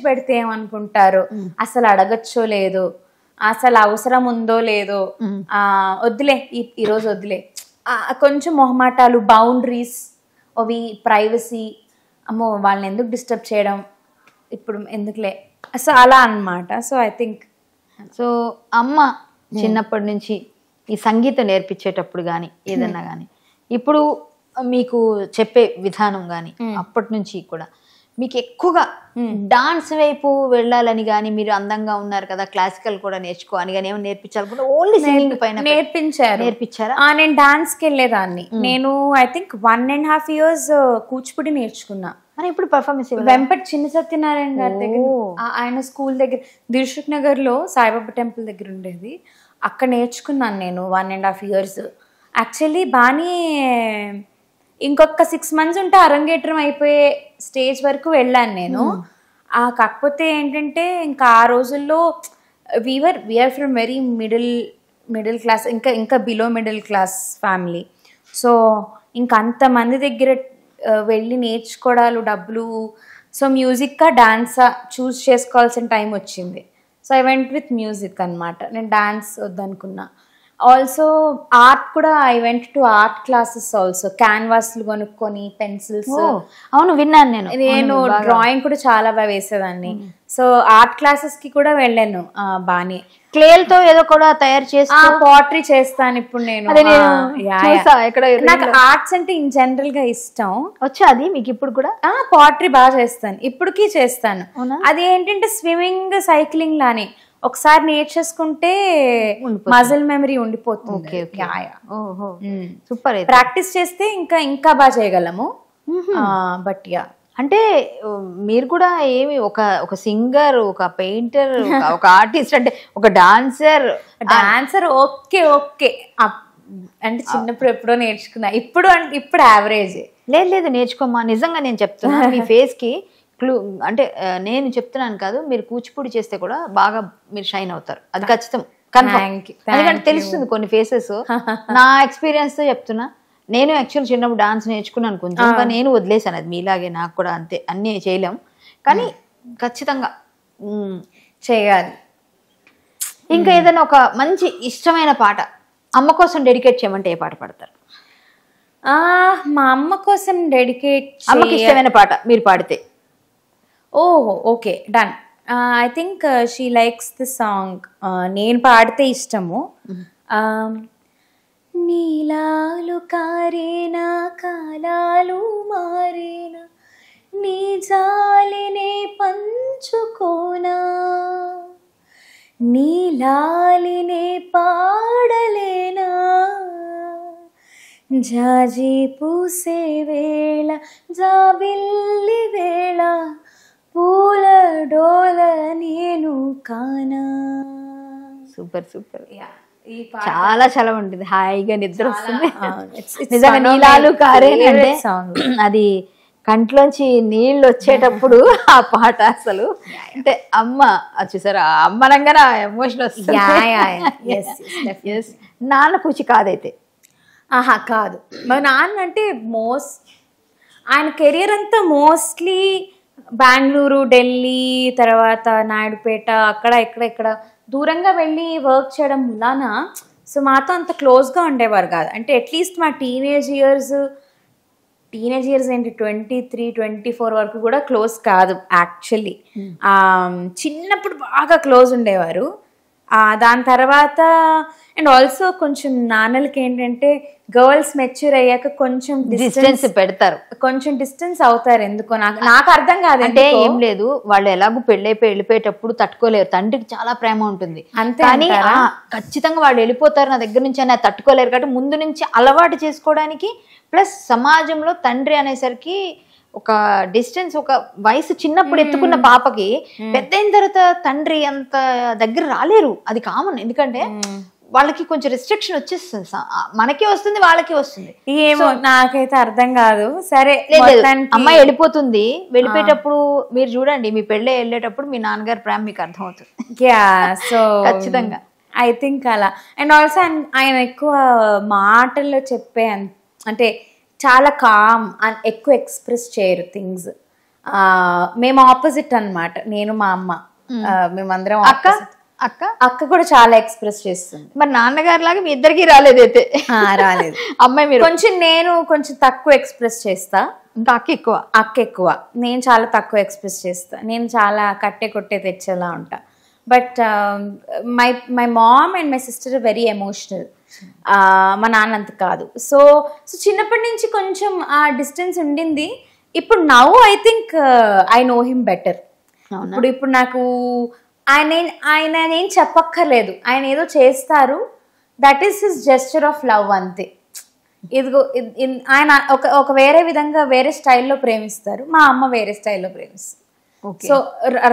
పెడితే ఏమనుకుంటారు, అసలు అడగచ్చో లేదో, అసలు అవసరం ఉందో లేదో, వద్దులే ఈరోజు వద్దులే, కొంచెం మొహమాటాలు, బౌండరీస్ అవి, ప్రైవసీ, అమ్మో వాళ్ళని ఎందుకు డిస్టర్బ్ చేయడం, ఇప్పుడు ఎందుకులే, సో అలా అన్నమాట. సో ఐ థింక్ సో అమ్మ చిన్నప్పటి నుంచి ఈ సంగీతం నేర్పించేటప్పుడు కానీ ఏదన్నా కానీ ఇప్పుడు మీకు చెప్పే విధానం కానీ అప్పటి నుంచి కూడా మీకు ఎక్కువగా డాన్స్ వైపు వెళ్ళాలని కానీ, మీరు అందంగా ఉన్నారు కదా క్లాసికల్ కూడా నేర్చుకోవాలి కానీ ఏమైనా నేర్పించాలనుకుంటే ఓన్లీ సింగింగ్ పైన నేర్పించారా? నేను డాన్స్కి వెళ్ళేదాన్ని. నేను ఐ థింక్ 1.5 years కూచిపూడి నేర్చుకున్నా. ఇప్పుడు పర్ఫార్మెన్స్ వెంపటి చిన్న సత్యనారాయణ గారి దగ్గర, ఆయన స్కూల్ దగ్గర దిల్సుఖ్ నగర్ లో సాయిబాబా టెంపుల్ దగ్గర ఉండేది, అక్కడ నేర్చుకున్నాను నేను 1.5 years. యాక్చువల్లీ బాగానే ఇంకొక 6 months ఉంటే అరంగేట్రం అయిపోయే స్టేజ్ వరకు వెళ్ళాను నేను. కాకపోతే ఏంటంటే ఇంకా ఆ రోజుల్లో we're from very middle class, ఇంకా below middle class family. So ఇంకా అంతమంది దగ్గర వెళ్ళి నేర్చుకోవడాలు, డబ్బులు, సో మ్యూజిక్కా డాన్సా చూస్ చేసుకోవాల్సిన టైం వచ్చింది. So I went with music అనమాట. నేను డాన్స్ వద్దనుకున్నా. ఆల్సో ఆర్ట్ కూడా I went to art classes also. క్యాన్వాస్లు కొనుక్కొని, పెన్సిల్స్. అవును విన్నాను నేను డ్రాయింగ్ కూడా చాలా బాగా వేసేదాన్ని. సో ఆర్ట్ క్లాసెస్ కి కూడా వెళ్ళాను బానే. క్లేలతో ఏదో కూడా తయారు చేసి పాటరీ చేస్తాను ఇప్పుడు నేను. నాకు ఆర్ట్స్ అంటే ఇన్ జనరల్ గా ఇష్టం. వచ్చా అది మీకు? ఇప్పుడు కూడా పాటరీ బాగా చేస్తాను, ఇప్పటికీ చేస్తాను. అది ఏంటంటే స్విమ్మింగ్, సైక్లింగ్ లానే ఒకసారి నేర్చేసుకుంటే మజిల్ మెమరీ ఉండిపోతుంది. సూపర్. ప్రాక్టీస్ చేస్తే ఇంకా బాగా చేయగలము. బట్ యా, అంటే మీరు కూడా ఏమి ఒక సింగర్, ఒక పెయింటర్, ఒక ఆర్టిస్ట్, అంటే ఒక డాన్సర్ ఓకే అంటే చిన్నప్పుడు ఎప్పుడో నేర్చుకున్నా. ఇప్పుడు యావరేజ్. లేదు నేర్చుకోమా, నిజంగా నేను చెప్తున్నా. మీ ఫేస్ కి క్లూ అంటే నేను చెప్తున్నాను కాదు, మీరు కూచిపూడి చేస్తే కూడా బాగా మీరు షైన్ అవుతారు, అది ఖచ్చితం, కన్ఫర్మ్. ఎందుకంటే తెలుస్తుంది కొన్ని ఫేసెస్. నా ఎక్స్పీరియన్స్ తో చెప్తున్నా. నేను యాక్చువల్ చిన్నప్పుడు డాన్స్ నేర్చుకున్నాను కొంచెం, నేను వదిలేసాను. అది మీలాగే నాకు కూడా అంతే, అన్నీ చేయలేం కానీ ఖచ్చితంగా చేయాలి. ఇంకా ఏదైనా ఒక మంచి ఇష్టమైన పాట అమ్మ కోసం డెడికేట్ చేయమంటే ఏ పాట పాడతారు? మా అమ్మ కోసం డెడికేట్, అమ్మకి ఇష్టమైన పాట మీరు పాడితే. ఓహో okay, done. I think she likes the song. నేను పాడితే ఇష్టము. నీలాలు కారేనా కాలాలు మారేనా నీ జాలినే పంచుకోనా నీలాలినే పాడలేనా జాజి పూసే వేళ జాబిల్లి వేళ పూల డోల నేను కానా. Super super. ఈ చాలా చాలా ఉంటుంది, హాయిగా నిద్ర వస్తుంది. it's నిజంగా one of my నీలాలు కారేనంటే favorite song. అది కంట్లోంచి నీళ్ళు వచ్చేటప్పుడు ఆ పాట అసలు అంటే అమ్మ చూసారా, అమ్మ అనగానే ఎమోషన్ వస్తుంది. నాన్న కూచి కాదైతే. ఆహా కాదు, మా నాన్న అంటే ఆయన కెరియర్ అంతా మోస్ట్లీ బెంగళూరు, ఢిల్లీ, తర్వాత నాయుడుపేట, అక్కడ ఇక్కడ దూరంగా వెళ్ళి వర్క్ చేయడం మూలాన సో మాతో అంత క్లోజ్గా ఉండేవారు కాదు. అంటే అట్లీస్ట్ మా టీనేజ్ ఇయర్స్ ఏంటి 23, 24 వరకు కూడా క్లోజ్ కాదు యాక్చువల్లీ. చిన్నప్పుడు బాగా క్లోజ్ ఉండేవారు. దాని తర్వాత అండ్ ఆల్సో కొంచెం నాన్నలకి ఏంటంటే గర్ల్స్ మెచ్యూర్ అయ్యాక కొంచెం డిస్టెన్స్ పెడతారు, కొంచెం డిస్టెన్స్ అవుతారు. ఎందుకో నాకు అర్థం కాదు. అంటే ఏం లేదు, వాళ్ళు ఎలాగో పెళ్ళైపోయి వెళ్ళిపోయేటప్పుడు తట్టుకోలేరు, తండ్రికి చాలా ప్రేమ ఉంటుంది కానీ ఖచ్చితంగా వాళ్ళు వెళ్ళిపోతారు నా దగ్గర నుంచి అని తట్టుకోలేరు. కాబట్టి ముందు నుంచి అలవాటు చేసుకోవడానికి, ప్లస్ సమాజంలో తండ్రి అనేసరికి ఒక డిస్టెన్స్, ఒక వయసు చిన్నప్పుడు ఎత్తుకున్న పాపకి పెద్ద అయిన తర్వాత తండ్రి అంత దగ్గర రాలేరు. అది కామన్, ఎందుకంటే వాళ్ళకి కొంచెం రిస్ట్రిక్షన్ వచ్చేస్తుంది. మనకే వస్తుంది, వాళ్ళకి వస్తుంది. ఏమో నాకైతే అర్థం కాదు. సరే అమ్మాయి వెళ్ళిపోతుంది, వెళ్ళిపోయేటప్పుడు మీరు చూడండి, మీ పెళ్ళే వెళ్ళేటప్పుడు మీ నాన్నగారి ప్రేమ మీకు అర్థం అవుతుంది. సో ఖచ్చితంగా ఐ థింక్ అలా. అండ్ ఆల్సో ఆయన ఎక్కువ మాటల్లో చెప్పే అంటే చాలా కామ్ ఎక్కువ ఎక్స్ప్రెస్ చేయరు థింగ్స్. మేము ఆపోజిట్ అన్నమాట, నేను మా అమ్మ మేమందరం. అక్క కూడా చాలా ఎక్స్ప్రెస్ చేస్తుంది. మరి నాన్నగారు లాగా మీ ఇద్దరికి రాలేదైతే? రాలేదు. అమ్మాయి మీరు నేను కొంచెం తక్కువ ఎక్స్ప్రెస్ చేస్తా, ఇంకా అక్క ఎక్కువ. నేను చాలా తక్కువ ఎక్స్ప్రెస్ చేస్తా, నేను చాలా కొట్టే తెచ్చేలా ఉంటా. But my mom and my sister very emotional. మా నాన్న అంత కాదు. సో చిన్నప్పటి నుంచి కొంచెం ఆ డిస్టెన్స్ ఉండింది. ఇప్పుడు now I think I know him better. ఇప్పుడు నాకు ఆయన ఏం చెప్పక్కర్లేదు, ఆయన ఏదో చేస్తారు, that is his gesture of love అంతే. ఇదిగో ఆయన ఒక వేరే విధంగా వేరే స్టైల్లో ప్రేమిస్తారు, మా అమ్మ వేరే స్టైల్లో ప్రేమిస్తారు. సో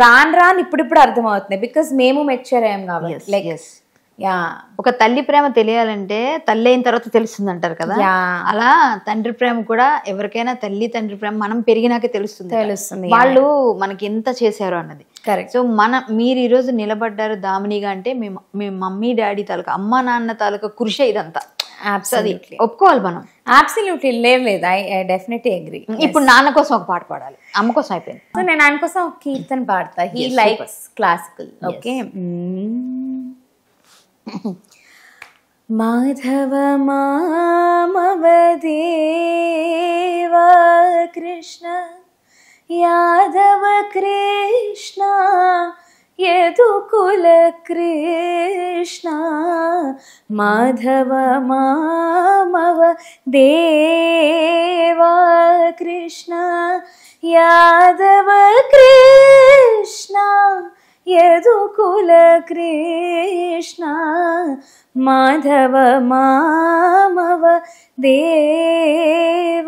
రాను ఇప్పుడు అర్థమవుతుంది, బికాస్ మేము మెచ్యూర్ అయ్యాం కాబట్టి. లైక్ ఒక తల్లి ప్రేమ తెలియాలంటే తల్లి అయిన తర్వాత తెలుస్తుంది అంటారు కదా, అలా తండ్రి ప్రేమ కూడా ఎవరికైనా తల్లి తండ్రి ప్రేమ మనం పెరిగినాకే తెలుస్తుంది వాళ్ళు మనకి ఎంత చేశారు అన్నది. సో మీరు ఈరోజు నిలబడ్డారు దామినిగా అంటే మీ మమ్మీ డాడీ తాలూకా అమ్మ నాన్న తాలూకా కృషి ఇదంతా. ఒప్పుకోవాలి మనం. అబ్సల్యూట్లీ లేదు, ఐ డెఫినెట్లీ అగ్రీ. ఇప్పుడు నాన్న కోసం ఒక పాట పాడాలి, అమ్మ కోసం అయిపోయింది. సో నేను ఆయన కోసం ఒక కీర్తన పాడతా. He likes classical. Okay. Madhava మామవ దేవ కృష్ణ యాదవ కృష్ణ యదుకుల కృష్ణ మాధవ మామవ దేవ కృష్ణ యాదవ కృష్ణ యదుకుల కృష్ణ మాధవ మామవ దేవ.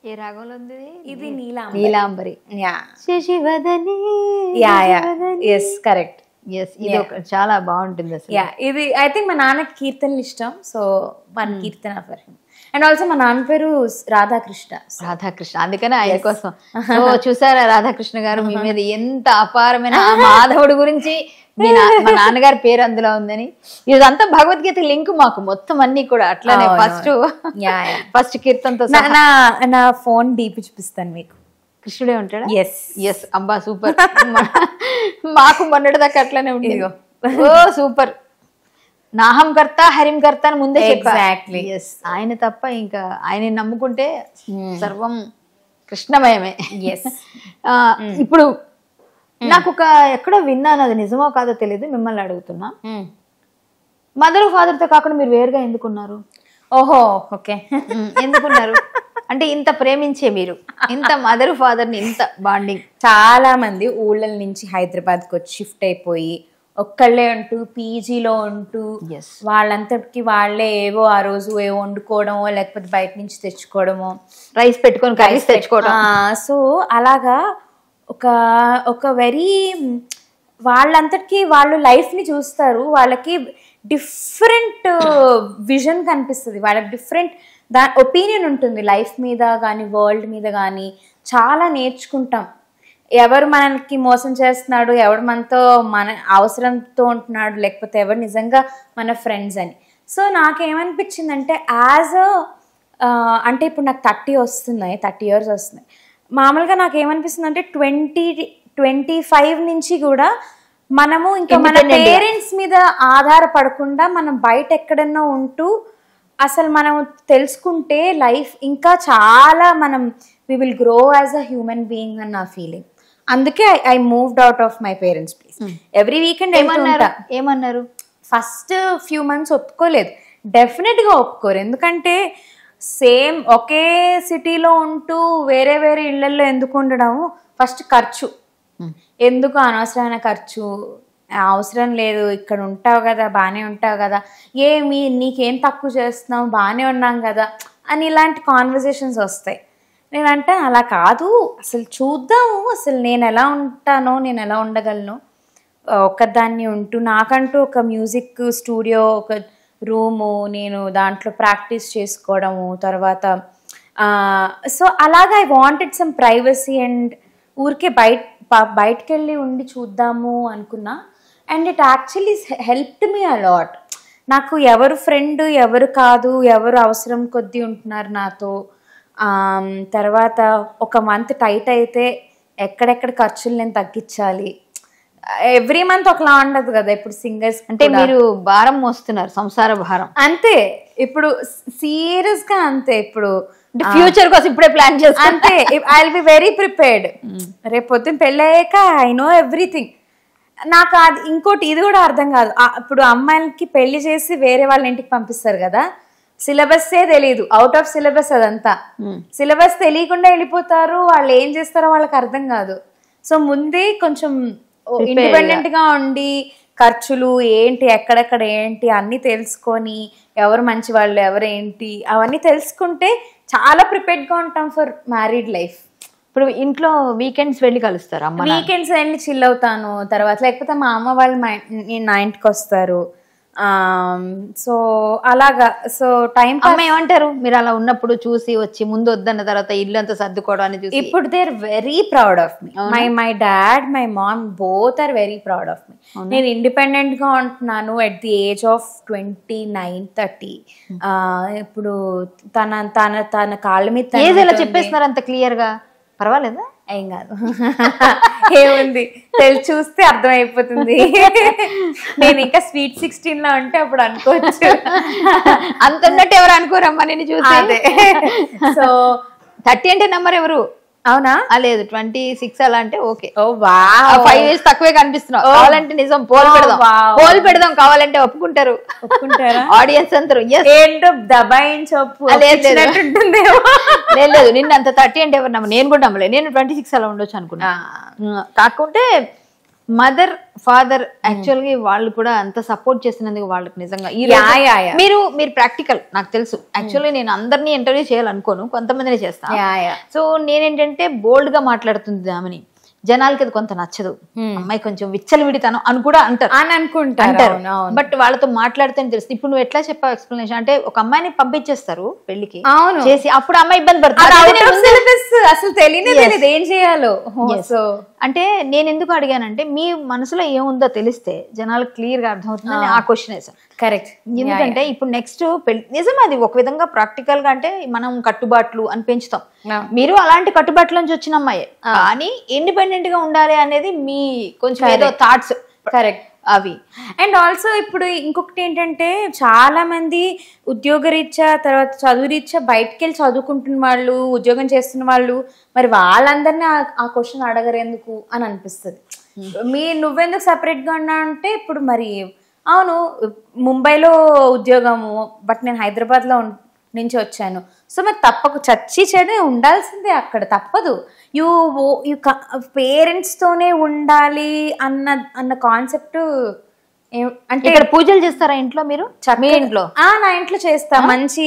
ఏ రాగంలో ఉంది ఇది? నీలాంబరి. శశివదనే. కరెక్ట్. ఇది చాలా బాగుంటుంది అసలు. ఇది ఐ థింక్ మా నాన్నకి కీర్తనలు ఇష్టం, so one Keerthana for him. And also మా నాన్న పేరు రాధాకృష్ణ, అందుకనే ఆయన కోసం. సో చూసారా రాధాకృష్ణ గారు మీ మీద ఎంత అపారమైన మాధవుడి గురించి మా నాన్నగారి పేరు అందులో ఉందని. ఇదంతా భగవద్గీత లింక్ మాకు మొత్తం అన్ని కూడా అట్లానే. ఫస్ట్ కీర్తనతో నా ఫోన్ డీపీ చూపిస్తాను మీకు. కృష్ణుడే ఉంటాడా? ఎస్ అబ్బా సూపర్. మాకు మొన్నటి దాకా అట్లానే ఉండేది. ఓ సూపర్. నాహం కర్త హరిం కర్త అని ముందే చెప్పారు. Exactly. Yes. ఆయన తప్ప ఇంకా ఆయన నమ్ముకుంటే సర్వం కృష్ణమయమే. ఎస్. ఇప్పుడు నాకు ఒక ఎక్కడో విన్నాను, అది నిజమో కాదో తెలియదు, మిమ్మల్ని అడుగుతున్నా. మదర్ ఫాదర్ తో కాకుండా మీరు వేరుగా ఎందుకున్నారు? ఓహో, ఓకే. ఎందుకున్నారు అంటే ఇంత ప్రేమించే మీరు, ఇంత మదర్ ఫాదర్ ని ఇంత బాండింగ్. చాలా మంది ఊళ్ళ నుంచి హైదరాబాద్కి వచ్చి షిఫ్ట్ అయిపోయి ఒక్కళ్ళే ఉంటూ పీజీలో ఉంటూ వాళ్ళంతటికి వాళ్ళే ఏవో ఆ రోజు ఏవో వండుకోవడమో లేకపోతే బయట నుంచి తెచ్చుకోవడమో, రైస్ పెట్టుకొని కర్రీస్ తెచ్చుకోవడం. సో అలాగా ఒక వెరీ వాళ్ళంతటికి వాళ్ళు లైఫ్ని చూస్తారు, వాళ్ళకి డిఫరెంట్ విజన్ కనిపిస్తుంది, వాళ్ళకి డిఫరెంట్ ఒపీనియన్ ఉంటుంది లైఫ్ మీద కానీ వరల్డ్ మీద కానీ. చాలా నేర్చుకుంటాం, ఎవరు మనకి మోసం చేస్తున్నాడు, ఎవరు మనతో మన అవసరంతో ఉంటున్నాడు, లేకపోతే ఎవరు నిజంగా మన ఫ్రెండ్స్ అని. సో నాకేమనిపించిందంటే అంటే ఇప్పుడు నాకు 30 years వస్తున్నాయి. మామూలుగా నాకేమనిపిస్తుంది అంటే 25 నుంచి కూడా మనము ఇంకా మన పేరెంట్స్ మీద ఆధారపడకుండా మనం బయట ఎక్కడన్నా ఉంటూ అసలు మనం తెలుసుకుంటే లైఫ్ ఇంకా చాలా మనం we will grow as a human being అని నా ఫీలింగ్. అందుకే I moved out of my parents place. Every weekend ఏమన్నారు? ఫస్ట్ ఫ్యూ మంత్స్ ఒప్పుకోలేదు, డెఫినెట్గా ఒప్పుకోరు. ఎందుకంటే సేమ్ ఒకే సిటీలో ఉంటూ వేరే వేరే ఇళ్లలో ఎందుకు ఉండడం, ఫస్ట్ ఖర్చు, ఎందుకు అనవసరమైన ఖర్చు, అవసరం లేదు, ఇక్కడ ఉంటావు కదా, బాగానే ఉంటావు కదా, నీకేం తక్కువ చేస్తున్నావు, బాగానే ఉన్నాం కదా అని ఇలాంటి కాన్వర్జేషన్స్ వస్తాయి. నేనంటే అలా కాదు, అసలు చూద్దాము అసలు నేను ఎలా ఉంటానో, నేను ఎలా ఉండగలను, ఒక్కదాన్ని ఉంటూ నాకంటూ ఒక మ్యూజిక్ స్టూడియో, ఒక రూము, నేను దాంట్లో ప్రాక్టీస్ చేసుకోవడము, తర్వాత సో అలాగా I wanted some privacy and ఊరికే బయటకు వెళ్ళి ఉండి చూద్దాము అనుకున్నా. And it actually helped me a lot. నాకు ఎవరు ఫ్రెండ్ ఎవరు కాదు, ఎవరు అవసరం కొద్దీ ఉంటున్నారు నాతో. తర్వాత ఒక మంత్ టైట్ అయితే ఎక్కడెక్కడ ఖర్చులు నేను తగ్గించాలి. ఎవ్రీ మంత్ ఒకలా ఉండదు కదా. ఇప్పుడు సింగర్స్ అంటే మీరు భారం మోస్తున్నారు, సంసార భారం. అంతే, ఇప్పుడు సీరియస్ గా అంతే. ఇప్పుడు ఫ్యూచర్ కోసం ఇప్పుడే ప్లాన్ చేస్తా అంతే. I will be very prepared. రేపు పొద్దున్న పెళ్ళి అయ్యాక ఐ నో ఎవ్రీథింగ్. నాకు అది ఇంకోటి ఇది కూడా అర్థం కాదు. ఇప్పుడు అమ్మాయిలకి పెళ్లి చేసి వేరే వాళ్ళ ఇంటికి పంపిస్తారు కదా, సిలబస్సే తెలియదు, అవుట్ ఆఫ్ సిలబస్. అదంతా సిలబస్ తెలియకుండా వెళ్ళిపోతారు, వాళ్ళు ఏం చేస్తారో వాళ్ళకి అర్థం కాదు. సో ముందే కొంచెం ఇండిపెండెంట్ గా ఉండి ఖర్చులు ఏంటి, ఎక్కడెక్కడ ఏంటి అన్ని తెలుసుకొని, ఎవరు మంచి వాళ్ళు ఎవరేంటి అవన్నీ తెలుసుకుంటే చాలా ప్రిపేర్డ్ గా ఉంటాం ఫర్ మ్యారీడ్ లైఫ్. ఇప్పుడు ఇంట్లో వీకెండ్స్ వెళ్ళి కలుస్తారు, వీకెండ్స్ వెళ్ళి చిల్ అవుతాను. తర్వాత లేకపోతే మా అమ్మ వాళ్ళు నా ఇంటికి వస్తారు. సో అలాగా. సో టైం అమ్మ ఏమంటారు మీరు అలా ఉన్నప్పుడు చూసి వచ్చి, ముందు వద్దన్న తర్వాత ఇల్లు అంతా సర్దుకోవడం అని చూసి? ఇప్పుడు they are very proud of me. My dad, my mom both are very proud of me. నేను ఇండిపెండెంట్ గా ఉంటున్నాను ఎట్ ది ఏజ్ ఆఫ్ 29-30. ఇప్పుడు తన కాళ్ళ మీద ఏజ్ ఎలా చెప్పేస్తున్నారు అంత క్లియర్ గా? పర్వాలేదా? ఏం కాదు, ఏముంది చూస్తే అర్థమైపోతుంది. నేను ఇంకా స్వీట్ 16 లో ఉంటే అప్పుడు అనుకోవచ్చు. అంత ఉన్నట్టు ఎవరు అనుకోరమ్మా నేను చూసి. సో 30 అంటే నెంబర్ ఎవరు? అవునా? లేదు 26 అలా అంటే ఓకే. 5 years తక్కువే కనిపిస్తున్నావు. కావాలంటే నిజం పోల్ పెడదాం కావాలంటే ఒప్పుకుంటారు ఆడియన్స్ అందరూ. ఏంటో దబాయించొప్పు లేదు నిన్న అంత 30 అంటే ఎవరు నమ్మ? నేను కూడా నమ్మలేదు. నేను 26 అలా ఉండొచ్చు అనుకున్నా. కాకుంటే మదర్ ఫాదర్ యాక్చువల్ గా వాళ్ళు కూడా అంత సపోర్ట్ చేసినందుకు వాళ్ళకి నిజంగా మీరు ప్రాక్టికల్. నాకు తెలుసు యాక్చువల్లీ నేను అందరినీ ఇంటర్వ్యూ చేయాలనుకోను, కొంతమందిని చేస్తాను. సో నేనేంటంటే బోల్డ్ గా మాట్లాడుతుంది ఆమెని, జనాలకి అది కొంత నచ్చదు, అమ్మాయి కొంచెం విచ్చలవిడితనం అని కూడా అంటారు. బట్ వాళ్ళతో మాట్లాడితే తెలుస్తుంది. ఇప్పుడు నువ్వు ఎట్లా చెప్పావు ఎక్స్ప్లెనేషన్ అంటే, ఒక అమ్మాయిని పంపించేస్తారు పెళ్లికి చేసి, అప్పుడు అమ్మాయి ఇబ్బంది పడుతుంది, అసలు తెలియదు ఏం చేయాలో. అంటే నేను ఎందుకు అడిగానంటే, మీ మనసులో ఏముందో తెలిస్తే జనాలకు క్లియర్ గా అర్థమవుతుందని ఆ క్వశ్చన్ వేసాను. కరెక్ట్. ఎందుకంటే ఇప్పుడు నెక్స్ట్ పెళ్లి నిజం, అది ఒక విధంగా ప్రాక్టికల్ గా అంటే మనం కట్టుబాట్లు అని పెంచుతాం. మీరు అలాంటి కట్టుబాట్ల నుంచి వచ్చిన అమ్మాయి, కానీ ఇండిపెండెంట్ గా ఉండాలి అనేది మీ కొంచెం ఏదో థాట్స్. కరెక్ట్. అవి. అండ్ ఆల్సో ఇప్పుడు ఇంకొకటి ఏంటంటే చాలా మంది ఉద్యోగరీత్యా తర్వాత చదువురీత్యా బయటకు వెళ్ళి చదువుకుంటున్న వాళ్ళు, ఉద్యోగం చేస్తున్న వాళ్ళు, మరి వాళ్ళందరినీ ఆ క్వశ్చన్ అడగరు ఎందుకు అని అనిపిస్తుంది. నువ్వెందుకు సపరేట్గా ఉన్నా అంటే ఇప్పుడు మరి అవును ముంబైలో ఉద్యోగము, బట్ నేను హైదరాబాద్లో నుంచి వచ్చాను. సో మరి తప్పకు చచ్చి చెడే ఉండాల్సిందే అక్కడ, తప్పదు. యూ పేరెంట్స్తోనే ఉండాలి అన్న కాన్సెప్ట్ అంటే. ఇక్కడ పూజలు చేస్తారా ఇంట్లో మీరు? మీ ఇంట్లో? నా ఇంట్లో చేస్తా. మంచి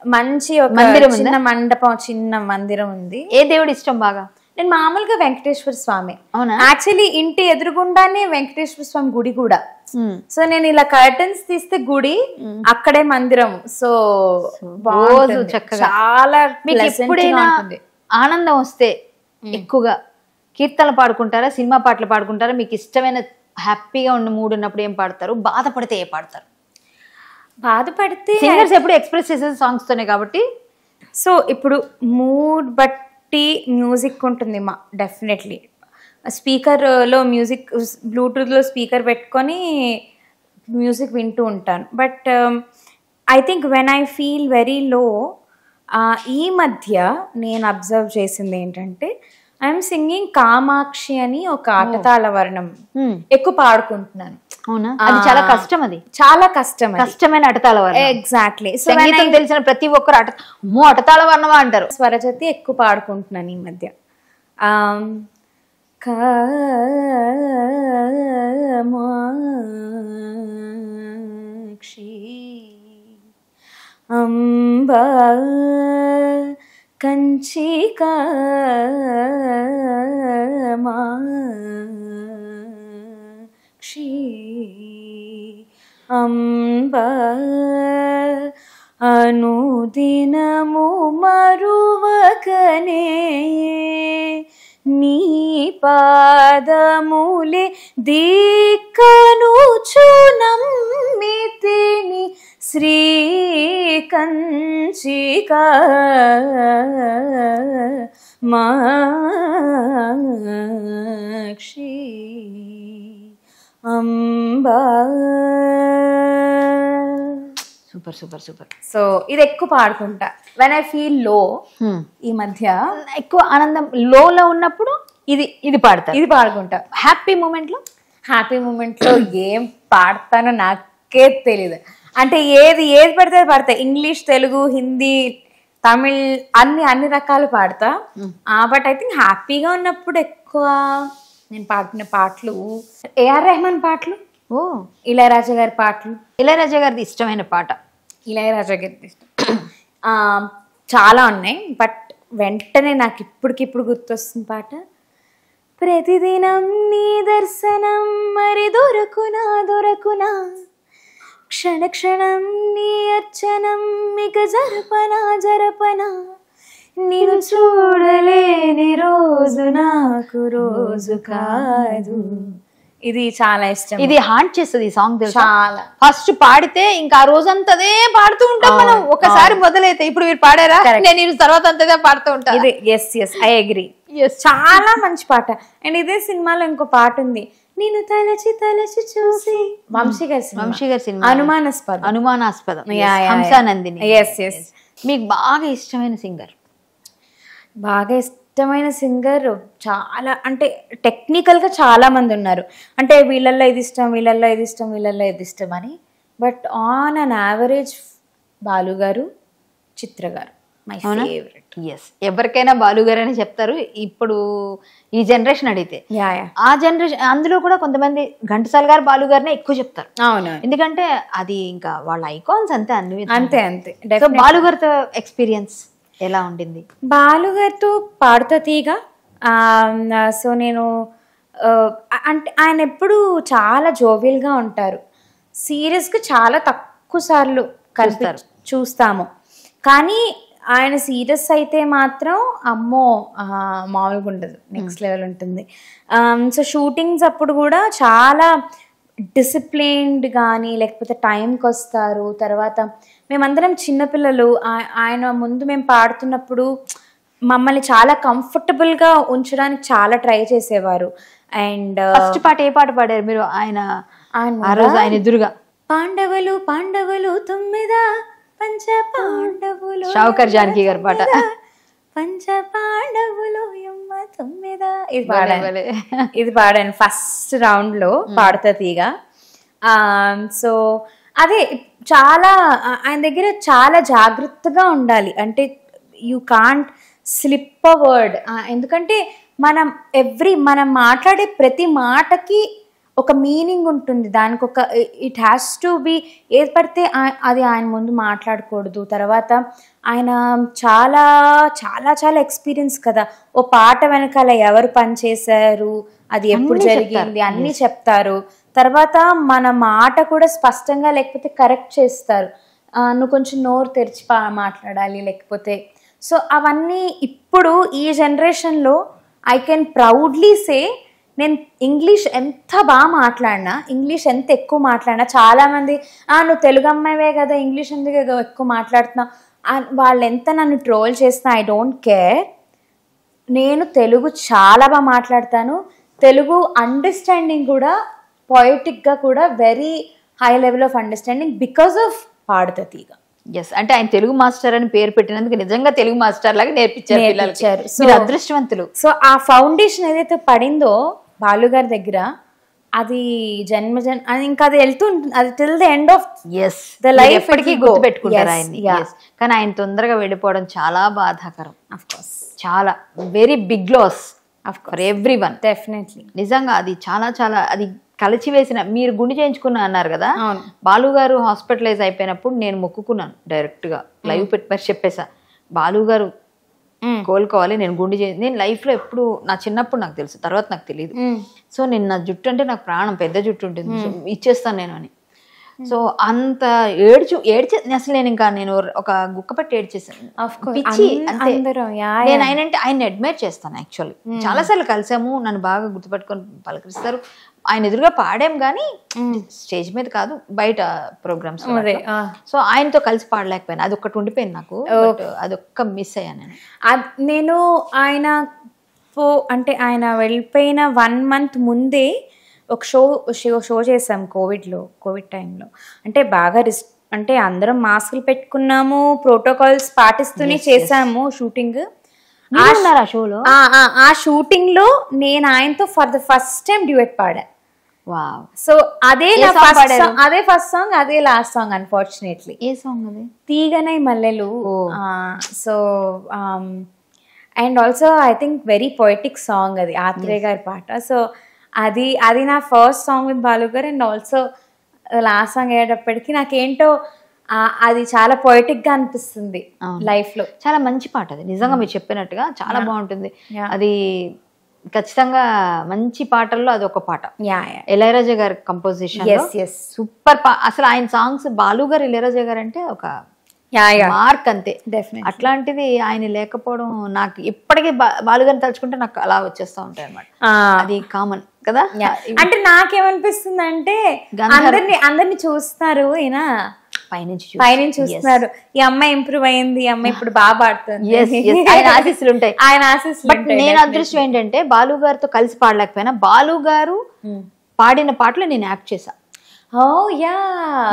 మంచి ఒక చిన్న మండపం, చిన్న మందిరం ఉంది. ఏ దేవుడు ఇష్టం బాగా? నేను మామూలుగా వెంకటేశ్వర స్వామి. అవునా? యాక్చువల్లీ ఇంటి ఎదురుగుండానే వెంకటేశ్వర స్వామి గుడి కూడా. సో నేను ఇలా కర్టన్స్ తీస్తే గుడి, అక్కడే మందిరం. సో రోజు చక్కగా చాలా మీకు ఎప్పుడైనా ఆనందం వస్తే ఎక్కువగా కీర్తనలు పాడుకుంటారా, సినిమా పాటలు పాడుకుంటారా? మీకు ఇష్టమైన హ్యాపీగా ఉన్న మూడ్ ఉన్నప్పుడు ఏం పాడతారు? బాధపడితే ఏ పాడతారు? బాధపడితే సింగర్స్ ఎప్పుడు ఎక్స్ప్రెస్ చేసేది సాంగ్స్ తోనే కాబట్టి. సో ఇప్పుడు మూడ్ బట్టి మ్యూజిక్ ఉంటుంది డెఫినెట్లీ. స్పీకర్లో మ్యూజిక్, బ్లూటూత్లో స్పీకర్ పెట్టుకొని మ్యూజిక్ వింటూ ఉంటాను. But I think when I feel very low, ఈ మధ్య నేను అబ్జర్వ్ చేసింది ఏంటంటే ఐఎమ్ సింగింగ్ కామాక్షి అని ఒక ఆటతాళ వర్ణం ఎక్కువ పాడుకుంటున్నాను. అవునా? అది చాలా కష్టం. అది చాలా కష్టం, కష్టమైన అటతాళ వర్ణం. ఎగ్జాక్ట్లీ. సంగీతం తెలిసిన ప్రతి ఒక్కరు అటతాళ వర్ణమా అంటారు. స్వరజతి ఎక్కువ పాడుకుంటున్నాను ఈ మధ్య. కామాక్షి అంబా కంచి కామాక్షి అంబా అనుదినము మరువకనే నీ పాదములే దిక్కనుచు నమ్మితిని శ్రీ కంచికా మాక్షి Amba. Super super super. So ఇది ఎక్కువ పాడుకుంటా వెన్ ఐ ఫీల్ లో. ఈ మధ్య ఎక్కువ ఆనందం లోలో ఉన్నప్పుడు ఇది పాడతా, ఇది పాడుకుంటా. హ్యాపీ మూమెంట్ లో ఏం పాడతానో నాకే తెలీదు. అంటే ఏది పడితే పాడతా. ఇంగ్లీష్, తెలుగు, హిందీ, తమిళ్ అన్ని రకాలు పాడతా. బట్ ఐ థింక్ హ్యాపీగా ఉన్నప్పుడు ఎక్కువ నేను పాడుకునే పాటలు ఏఆర్ రెహమాన్ పాటలు, ఇళయరాజా గారి పాటలు. ఇళయరాజా గారిది ఇష్టమైన పాట? ఇళయరాజా గారిది ఇష్టం చాలా ఉన్నాయి, బట్ వెంటనే నాకు ఇప్పటికిప్పుడు గుర్తొస్తుంది పాట ప్రతిదినం నీ దర్శనం మరి దొరకునా క్షణ క్షణం నీ అర్చనం మిక జరపనా నిన్ను చూడలేని రోజు నాకు రోజు కాదు. ఇది చాలా ఇష్టం. ఇది హాంట్ చేస్తుంది ఈ సాంగ్ తెలుసా? చాలా. ఫస్ట్ పాడితే ఇంకా ఆ రోజంతా అదే పాడుతూ ఉంటాం మనం. ఒకసారి మొదలైతే ఇప్పుడు మీరు పాడారా, నేను తర్వాత అంతదే పాడుతూ ఉంటాను. ఇది ఎస్ ఐ అగ్రీ. చాలా మంచి పాట. అండ్ ఇదే సినిమాలో ఇంకో పాట ఉంది, నేను తలచి చూసి, వంశీ గారి సినిమా, అనుమానాస్పదం హంసానందిని. మీకు బాగా ఇష్టమైన సింగర్? బాగా ఇష్టమైన సింగర్ చాలా, అంటే టెక్నికల్గా చాలా మంది ఉన్నారు. అంటే వీళ్ళల్లో ఇది ఇష్టం అని. But on an average Balu గారు, చిత్ర గారు మై ఫేవరెట్. ఎవరికైనా బాలు గారు అని చెప్తారు. ఇప్పుడు ఈ జనరేషన్ అడిగితే ఆ జనరేషన్ అందులో కూడా కొంతమంది ఘంటసాల గారు, బాలు గారినే ఎక్కువ చెప్తారు. అవును, ఎందుకంటే అది ఇంకా వాళ్ళ ఐకాన్స్ అంతే. అంతే. బాలు గారితో ఎక్స్పీరియన్స్ ఎలా ఉండింది? బాలు గారితో పాడుతా తీగ. సో నేను అంటే ఆయన ఎప్పుడు చాలా జోవియల్గా ఉంటారు. సీరియస్గా చాలా తక్కువ సార్లు చూస్తాము, కానీ ఆయన సీరియస్ అయితే మాత్రం అమ్మో మామూలుగా ఉండదు, నెక్స్ట్ లెవెల్ ఉంటుంది. సో షూటింగ్స్ అప్పుడు కూడా చాలా డిసిప్లిన్డ్ కానీ, లేకపోతే టైంకి వస్తారు. తర్వాత మేమందరం చిన్నపిల్లలు, ఆయన ముందు మేము పాడుతున్నప్పుడు మమ్మల్ని చాలా కంఫర్టబుల్గా ఉంచడానికి చాలా ట్రై చేసేవారు. అండ్ ఫస్ట్ పాట ఏ పాట పాడారు మీరు ఆయన ఆ రోజు ఆయన ఎదురుగా పాండవులు పాండవులు 9 పంచ పాండవులు షావుకర్ జానకి గారి పాట పంచ పాండవులు 9 ఇది పాడాను ఫస్ట్ రౌండ్ లో పాడుతా తీగ. సో అదే చాలా ఆయన దగ్గర చాలా జాగ్రత్తగా ఉండాలి. అంటే you can't slip a word. ఎందుకంటే మనం మాట్లాడే ప్రతి మాటకి ఒక మీనింగ్ ఉంటుంది, దానికి ఒక ఇట్ హ్యాస్ టు బి. ఏది పడితే అది ఆయన ముందు మాట్లాడకూడదు. తర్వాత ఆయన చాలా చాలా చాలా ఎక్స్పీరియన్స్ కదా. ఓ పాట వెనకాల ఎవరు పనిచేశారు, అది ఎప్పుడు జరిగింది అన్నీ చెప్తారు. తర్వాత మన మాట కూడా స్పష్టంగా లేకపోతే కరెక్ట్ చేస్తారు. నువ్వు కొంచెం నోరు తెరిచి మాట్లాడాలి లేకపోతే. సో అవన్నీ ఇప్పుడు ఈ జనరేషన్లో ఐ కెన్ ప్రౌడ్లీ సే, నేను ఇంగ్లీష్ ఎంత బాగా మాట్లాడినా, ఇంగ్లీష్ ఎంత ఎక్కువ మాట్లాడినా, చాలామంది నువ్వు తెలుగు అమ్మాయివే కదా ఇంగ్లీష్ ఎందుకు ఎక్కువ మాట్లాడుతున్నావు, వాళ్ళు ఎంత నన్ను ట్రోల్ చేసినా ఐ డోంట్ కేర్. నేను తెలుగు చాలా బాగా మాట్లాడతాను. తెలుగు అండర్స్టాండింగ్ కూడా పొయిటిక్గా కూడా very high level of understanding because of Paadutha Theeyaga. Yes, అంటే ఆయన తెలుగు మాస్టర్ అని పేరు పెట్టినందుకు నిజంగా తెలుగు మాస్టర్ లాగా నేర్పించారు. సో అదృష్టవంతులు. సో ఆ ఫౌండేషన్ ఏదైతే పడిందో బాలుగారి దగ్గర, అది అది ఇంకా అది వెళ్తూ ఉంటుంది, అది till the end of the life ఎప్పటికీ గుర్తు పెట్టుకుంటారు ఆయన్ని. కానీ ఆయన తొందరగా వెళ్ళిపోవడం చాలా బాధాకరం. ఆఫ్ కోర్స్ చాలా very big loss for everyone. Definitely నిజంగా అది చాలా చాలా అది కలిచివేసిన. మీరు గుండె చేయించుకున్నా అన్నారు కదా, బాలు గారు హాస్పిటలైజ్ అయిపోయినప్పుడు నేను మొక్కుకున్నాను డైరెక్ట్ గా, లైవ్ పెట్టి మరి చెప్పేసా, బాలు గారు కోలుకోవాలి, నేను నేను లైఫ్ లో ఎప్పుడు నా చిన్నప్పుడు నాకు తెలుసు, తర్వాత నాకు తెలియదు. సో నేను నా జుట్టు అంటే నాకు ప్రాణం, పెద్ద జుట్టు ఉంటుంది, ఇచ్చేస్తాను నేను అని. సో అంత ఏడ్చే అసలు నేను ఒక గుక్క పెట్టి ఏడ్చేసాను. నేను ఆయన అడ్మైర్ చేస్తాను. యాక్చువల్లీ చాలాసార్లు కలిసాము, నన్ను బాగా గుర్తుపెట్టుకొని పలకరిస్తారు. ఆయన ఎదురుగా పాడాం కానీ స్టేజ్ మీద కాదు, బయట ప్రోగ్రామ్స్. సో ఆయనతో కలిసి పాడలేకపోయాను, అది ఒక్కటి ఉండిపోయింది నాకు, అదొక్క మిస్ అయ్యాను నేను. ఆయన అంటే ఆయన వెళ్ళిపోయిన 1 month ముందే ఒక షో చేసాం కోవిడ్ టైంలో. అంటే బాగా అంటే అందరం మాస్కులు పెట్టుకున్నాము, ప్రోటోకాల్స్ పాటిస్తూనే చేసాము షూటింగ్. ఆ షూటింగ్ లో నేను ఆయనతో for the first time duet పాడా. సో అదే ఫస్ట్ సాంగ్, అదే లాస్ట్ సాంగ్. అన్ఫార్చునేట్లీ ఏ సాంగ్ అది? తీగనై మల్లెలు. So and also I think very poetic song అది, ఆత్రేయ గారి పాట. సో అది నా ఫస్ట్ సాంగ్ విత్ బాలు గారు. అండ్ ఆల్సో లాస్ట్ సాంగ్ అయ్యేటప్పటికి నాకేంటో అది చాలా పొయిటిక్ గా అనిపిస్తుంది లైఫ్ లో. చాలా మంచి పాట అది, నిజంగా మీరు చెప్పినట్టుగా చాలా బాగుంటుంది అది. ఖచ్చితంగా మంచి పాటల్లో అది ఒక పాట. ఇళయరాజా గారి కంపోజిషన్, సూపర్. అసలు ఆయన సాంగ్స్, బాలు గారు ఇళయరాజా గారు అంటే ఒక మార్క్ అంతే. అట్లాంటిది ఆయన లేకపోవడం నాకు ఇప్పటికీ బాలుగారిని తలుచుకుంటే నాకు అలా వచ్చేస్తా ఉంటాయి అన్నమాట. అది కామన్ కదా. అంటే నాకేమనిపిస్తుంది అంటే అందరిని చూస్తారు, ఈయన పైనుంచి చూస్తున్నారు, ఈ అమ్మాయి ఇంప్రూవ్ అయింది, ఈ అమ్మాయి ఇప్పుడు బాగా పాడుతుంది, ఆయన ఆశీస్సులు ఉంటాయి, ఆయన ఆశీస్సులు. బట్ నేను అదృష్టం ఏంటంటే బాలు గారితో కలిసి పాడలేకపోయినా బాలు గారు పాడిన పాటలు నేను యాక్ట్ చేశా.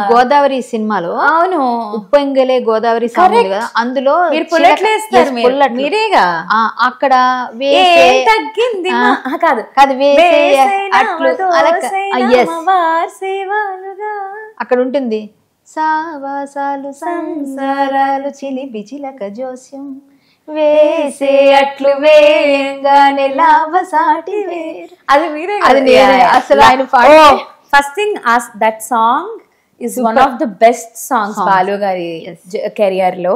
గోదావరి సినిమాలో, అవును, ఉప్పొంగలే గోదావరి సాంగ్ కదా, అందులో మీరేగా అక్కడ తగ్గింది కాదు అక్కడ ఉంటుంది, సావాసాలు సంసారాలు చిలిపి చిలక జోస్యం వేసే అట్లు వేయంగానే లాభసాటి వేరు. అది మీరే, అది అసలు ఆయన పాట. First thing, that song is one of the best songs Balu gari career lo,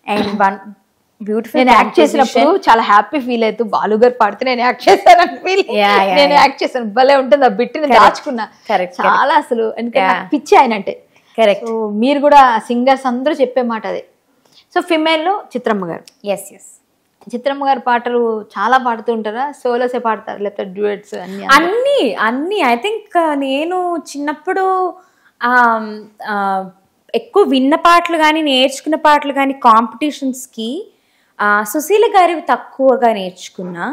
and one beautiful. నేను యాక్ట్ చేసినప్పుడు చాలా హ్యాపీ ఫీల్ అవుతూ, బాలు గారు పాడితే నేను యాక్ట్ చేశాను ఫీల్. నేను యాక్ట్ చేశాను, భలే ఉంటుంది. ఆ బిట్ని దాచుకున్నా చాలా, అసలు ఎందుకంటే పిచ్చి ఆయన అంటే. కరెక్ట్. మీరు కూడా సింగర్స్ అందరూ చెప్పే మాట అదే. సో ఫిమేల్ లో చిత్రమ్మ గారు. ఎస్ చిత్రమ్మ గారి పాటలు చాలా పాడుతూ ఉంటారా, సోలోసే పాడతారు లేకపోతే డ్యూయట్స్? అన్ని ఐ థింక్ నేను చిన్నప్పుడు ఎక్కువ విన్న పాటలు కానీ నేర్చుకున్న పాటలు కానీ కాంపిటీషన్స్కి సుశీల గారివి తక్కువగా నేర్చుకున్నా.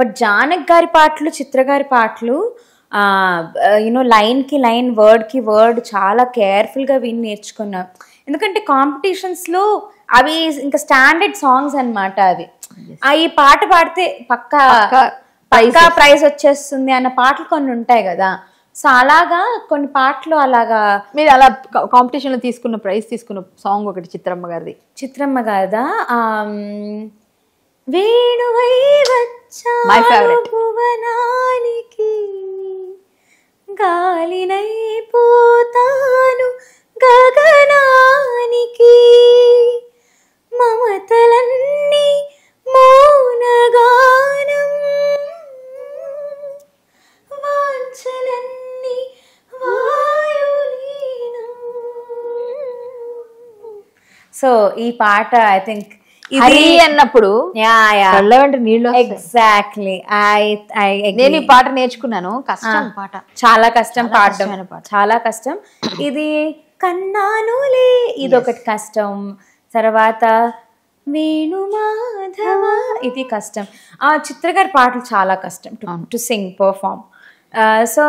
బట్ జానక్ గారి పాటలు, చిత్ర గారి పాటలు లైన్కి లైన్ వర్డ్కి వర్డ్ చాలా కేర్ఫుల్గా విని నేర్చుకున్నాం. ఎందుకంటే కాంపిటీషన్స్లో అవి ఇంకా స్టాండర్డ్ సాంగ్స్ అన్నమాట. అవి ఈ పాట పాడితే పక్కా ప్రైజ్ వచ్చేస్తుంది అన్న పాటలు కొన్ని ఉంటాయి కదా. సో అలాగా కొన్ని పాటలు అలాగా. మీరు అలా కాంపిటీషన్లో ప్రైజ్ తీసుకున్న సాంగ్ ఒకటి చిత్రమ్మ గారిది. చిత్రమ్మ గారిదా? వేణువై వచ్చా మై ఫేవరెట్. భువనానికి గాలినై పోతాను గగనానికి మమతలన్నీ మౌనగానం వాంఛలన్నీ వాయులీనం. సో ఈ పాట ఐ థింక్ హరి అన్నప్పుడు కళ్ళ వెంట నీళ్ళు. ఎగ్జాక్ట్లీ. నేను ఈ పాట నేర్చుకున్నాను. కష్టం పాట, చాలా కష్టం పాడడం, చాలా కష్టం. ఇది కన్నానులే ఇదొకటి కష్టం. తర్వాత వేణు మాధవ ఇది కష్టం. చిత్రగారి పాటలు చాలా కష్టం టు సింగ్ పర్ఫామ్. సో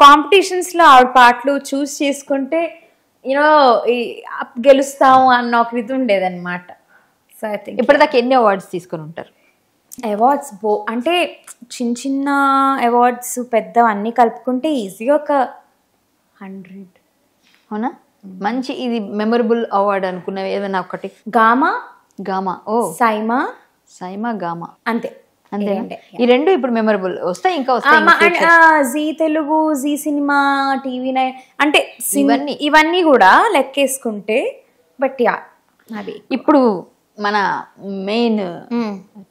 కాంపిటీషన్స్లో ఆవిడ పాటలు చూస్ చేసుకుంటే గెలుస్తాము అన్న ఒక ఇది ఉండేదన్నమాట. సో ఐ థింక్ ఇప్పటిదాకా ఎన్ని అవార్డ్స్ తీసుకొని ఉంటారు? అవార్డ్స్ అంటే చిన్న చిన్న అవార్డ్స్ పెద్ద అన్నీ కలుపుకుంటే ఈజీగా ఒక 100. అవునా? మంచి ఇది మెమరబుల్ అవార్డ్ అనుకున్నవి ఏదైనా ఒకటి? గామా సైమా గామా అంతే. ఈ రెండు ఇప్పుడు మెమరబుల్ వస్తాయి. ఇంకా వస్తాయి G Telugu, G cinema, TV9 అంటే ఇవన్నీ కూడా లెక్కేసుకుంటే. బట్ అది ఇప్పుడు మన మెయిన్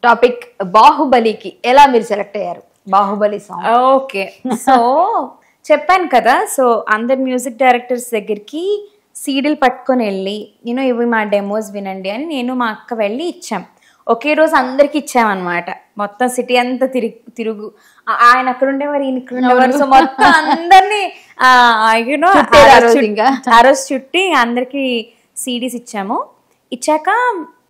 టాపిక్ బాహుబలికి ఎలా మీరు సెలెక్ట్ అయ్యారు? బాహుబలి సాంగ్. ఓకే. సో చెప్పాను కదా. సో అందరు మ్యూజిక్ డైరెక్టర్స్ దగ్గరికి సీడీలు పట్టుకొని వెళ్ళి ఇవి మా డెమోస్ వినండి అని నేను మా అక్క వెళ్ళి ఇచ్చాం. ఒకే రోజు అందరికి ఇచ్చామన్నమాట. మొత్తం సిటీ అంతా తిరుగు ఆయన అక్కడ ఉండేవారు, ఈయన ఇక్కడ ఉండేవారు. సో మొత్తం అందరినీ ఆ రోజు చుట్టి అందరికి సీడీస్ ఇచ్చాము. ఇచ్చాక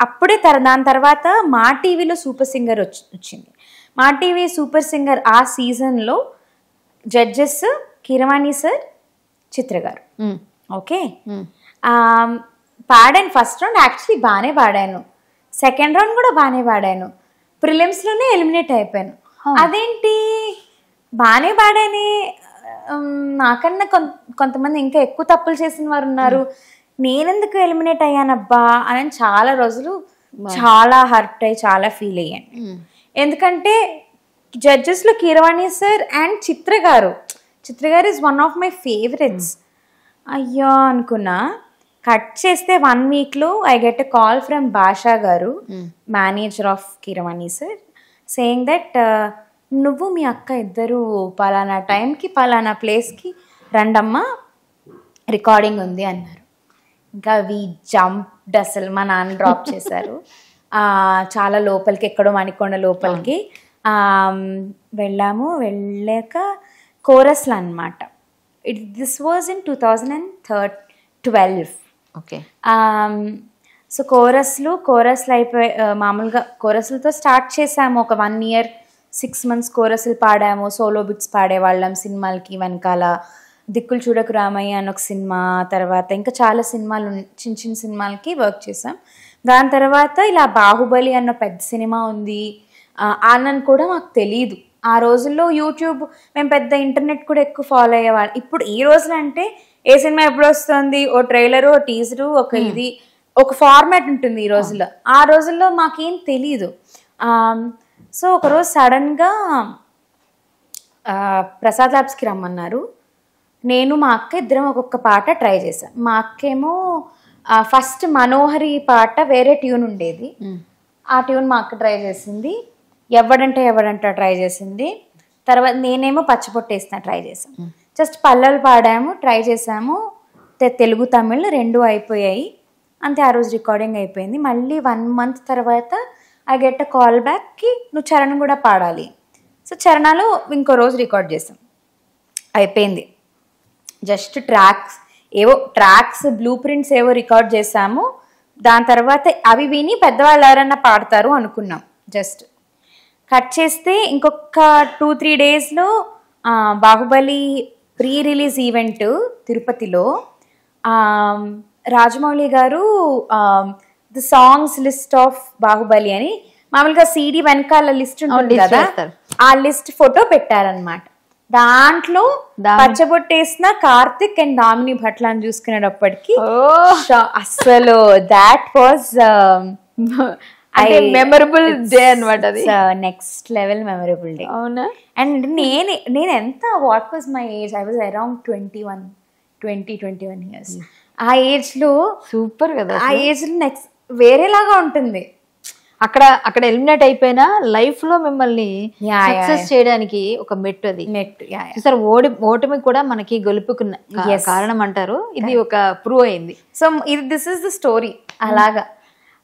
అప్పుడే దాని తర్వాత మా టీవీలో సూపర్ సింగర్ వచ్చింది. మా టీవీ సూపర్ సింగర్ ఆ సీజన్లో జడ్జెస్ కీరవాణి సార్, చిత్ర గారు. ఓకే. పాడాను ఫస్ట్ రౌండ్. యాక్చువల్లీ బాగానే పాడాను. సెకండ్ రౌండ్ కూడా బాగానే పాడాను. ప్రిలిమ్స్లోనే ఎలిమినేట్ అయిపోయాను. అదేంటి బాగానే పాడానే, నాకన్నా కొంతమంది ఇంకా ఎక్కువ తప్పులు చేసిన వారు ఉన్నారు, నేనెందుకు ఎలిమినేట్ అయ్యానబ్బా అని చాలా రోజులు చాలా హర్ట్ అయ్యి చాలా ఫీల్ అయ్యాను. ఎందుకంటే జడ్జెస్లో కీరవాణి సార్ అండ్ చిత్ర గారు is one of my favourites. అయ్యో అనుకున్నా. కట్ చేస్తే 1 వీక్లో I get a call from భాషా గారు, manager of Keeravani sir, saying that నువ్వు మీ అక్క ఇద్దరు పలానా టైంకి పలానా ప్లేస్కి రండమ్మా, రికార్డింగ్ ఉంది అన్నారు. ఇంకా వి జంప్డ్. అసలు మా నాన్న డ్రాప్ చేశారు. చాలా లోపలికి, ఎక్కడో మణికొండ లోపలికి వెళ్ళాము. వెళ్ళాక కోరస్లు అనమాట. This was in 2012. Okay. So కోరస్లు అయిపోయి మామూలుగా కోరస్లతో స్టార్ట్ చేసాము. ఒక 1 year 6 months కోరస్లు పాడాము. సోలో బిట్స్ పాడేవాళ్ళం సినిమాలకి. వెనకాల దిక్కులు చూడకు రామయ్య అని ఒక సినిమా, తర్వాత ఇంకా చాలా సినిమాలు చిన్న చిన్న సినిమాలకి వర్క్ చేసాం. దాని తర్వాత ఇలా బాహుబలి అన్న పెద్ద సినిమా ఉంది అన్నని కూడా మాకు తెలీదు. ఆ రోజుల్లో యూట్యూబ్ మేము పెద్ద ఇంటర్నెట్ కూడా ఎక్కువ ఫాలో అయ్యేవాళ్ళం. ఇప్పుడు ఈ రోజులు అంటే ఏ సినిమా ఎప్పుడు వస్తుంది, ఓ ట్రైలరు, ఓ టీజరు, ఒక ఫార్మాట్ ఉంటుంది ఈ రోజుల్లో. ఆ రోజుల్లో మాకేం తెలీదు. సో ఒకరోజు సడన్గా ప్రసాద్ ల్యాబ్స్కి రమ్మన్నారు. నేను మా అక్క ఇద్దరం ఒక్కొక్క పాట ట్రై చేశాను. మా అక్కేమో ఫస్ట్ మనోహరి పాట వేరే ట్యూన్ ఉండేది, ఆ ట్యూన్ మా అక్క ట్రై చేసింది. ఎవడంటే ట్రై చేసింది. తర్వాత నేనేమో పచ్చపొట్టేసిన ట్రై చేశాను. జస్ట్ పల్లెలు పాడాము, ట్రై చేసాము. తెలుగు తమిళ్ 2 అయిపోయాయి అంతే. ఆ రోజు రికార్డింగ్ అయిపోయింది. మళ్ళీ 1 month తర్వాత ఐ గెట్ అ కాల్ బ్యాక్కి నువ్వు చరణం కూడా పాడాలి. సో చరణాలు ఇంకో రోజు రికార్డ్ చేసాం. అయిపోయింది. జస్ట్ ట్రాక్స్ బ్లూ ప్రింట్స్ ఏవో రికార్డ్ చేసాము. దాని తర్వాత అవి విని పెద్దవాళ్ళు ఎవరన్నా పాడతారు అనుకున్నాం. జస్ట్ కట్ చేస్తే ఇంకొక 2-3 daysలో బాహుబలి ప్రీ రిలీజ్ ఈవెంట్ తిరుపతిలో రాజమౌళి గారు the songs list of Baahubali అని మామూలుగా సీడీ వెనకాల లిస్ట్ ఉంటుంది కదా, ఆ లిస్ట్ ఫోటో పెట్టారనమాట. దాంట్లో పచ్చబొట్టేసిన కార్తిక్ అండ్ దామిని భట్లాన్ని చూసుకునేటప్పటికి అసలు దాట్ వాజ్ మెమరబుల్ డే అనమాట. అది నెక్స్ట్ లెవెల్ మెమరబుల్ డే. అవునా? అండ్ నేను ఎంత what was my age, I was around 21 years. ఆ ఏజ్ లో సూపర్ కదా. ఆ ఏజ్ లో నెక్స్ట్ వేరేలాగా ఉంటుంది. అక్కడ ఎలిమినేట్ అయిపోయినా లైఫ్ లో మిమ్మల్ని సక్సెస్ చేయడానికి ఒక మెట్టు అది. సార్ ఓటమి కూడా మనకి గొలుపుకున్న కారణం అంటారు, ఇది ఒక ప్రూవ్ అయింది. So this is the story. అలాగా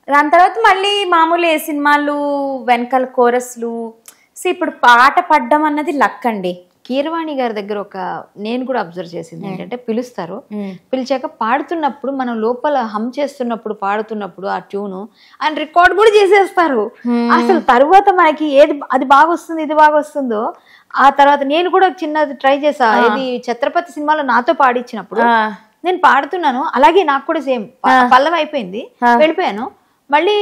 దాని తర్వాత మళ్ళీ మామూలు ఏ సినిమాలు వెనకాల కోరస్లు. సో ఇప్పుడు పాట పడ్డం అన్నది లక్ అండి. కీరవాణి గారి దగ్గర నేను కూడా అబ్జర్వ్ చేసింది ఏంటంటే, పిలుస్తారు, పిలిచాక పాడుతున్నప్పుడు మనం లోపల హమ్ చేస్తున్నప్పుడు పాడుతున్నప్పుడు ఆ ట్యూను ఆయన రికార్డ్ కూడా చేసేస్తారు. అసలు తర్వాత మనకి అది బాగా వస్తుంది ఇది బాగా వస్తుందో, ఆ తర్వాత నేను కూడా చిన్నది ట్రై చేసా. ఇది ఛత్రపతి సినిమాలో నాతో పాడించినప్పుడు నేను పాడుతున్నాను, అలాగే నాకు కూడా సేమ్ పల్లవి అయిపోయింది, వెళ్ళిపోయాను. మళ్ళీ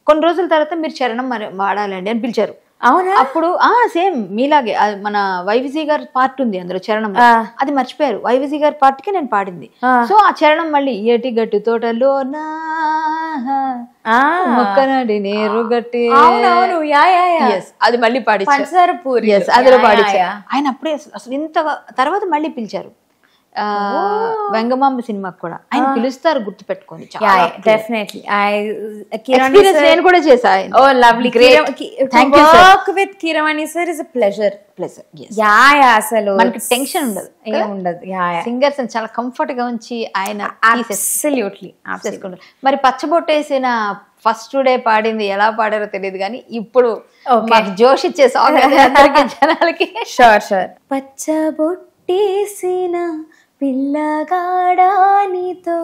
కొన్ని రోజుల తర్వాత మీరు చరణం వాడాలండి అని పిలిచారు. అవునా? అప్పుడు సేమ్ మీలాగే మన వైవిజీ గారి పార్ట్ ఉంది అందులో చరణం, అది మర్చిపోయారు. వైవిజీ గారి పార్ట్ కి నేను పాడింది. సో ఆ చరణం మళ్ళీ ఏటి గట్టు తోటలో మొక్కనాడి నేరు గట్టి అది మళ్ళీ పాడించారు. అదిలో పాడించారు ఆయన. అప్పుడే అసలు ఇంత తర్వాత మళ్ళీ పిలిచారు వెంగమాంబ సినిమాకి కూడా ఆయన పిలుస్తారు, గుర్తు పెట్టుకోండి. డెఫినెట్లీ నేను కూడా చేశా. Oh lovely, thank you sir. Work with Keeravani sir is a pleasure. Yes. అసలు మనకి టెన్షన్ ఉండదు, ఉండదు. సింగర్స్ చాలా కంఫర్ట్ గా ఉంచి ఆయన అబ్సల్యూట్లీ చేసుకుంటారు. మరి పచ్చబొట్టేసిన ఫస్ట్ డే పాడింది ఎలా పాడారో తెలియదు కానీ ఇప్పుడు జోష్ ఇచ్చే సాంగ్ జనాలకి. షూర్. పచ్చబొట్టేసిన పిల్లగాడానితో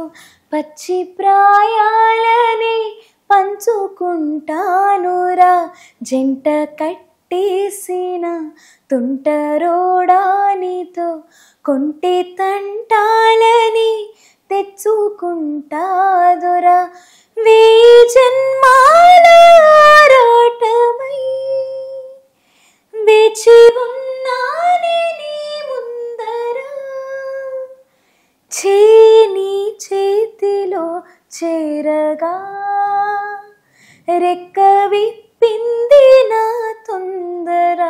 పచ్చి ప్రాయాలని పంచుకుంటానురా, జంట కట్టేసిన తుంటరోడానితో కొంటె తంటాలని తెచ్చుకుంటాదురా, వేయి జన్మాల ఆరాటమై వేచి ఉన్నానే నీ ముందర, చేని చేతిలో చేరగా రెక్క విప్పింది నా తొందర,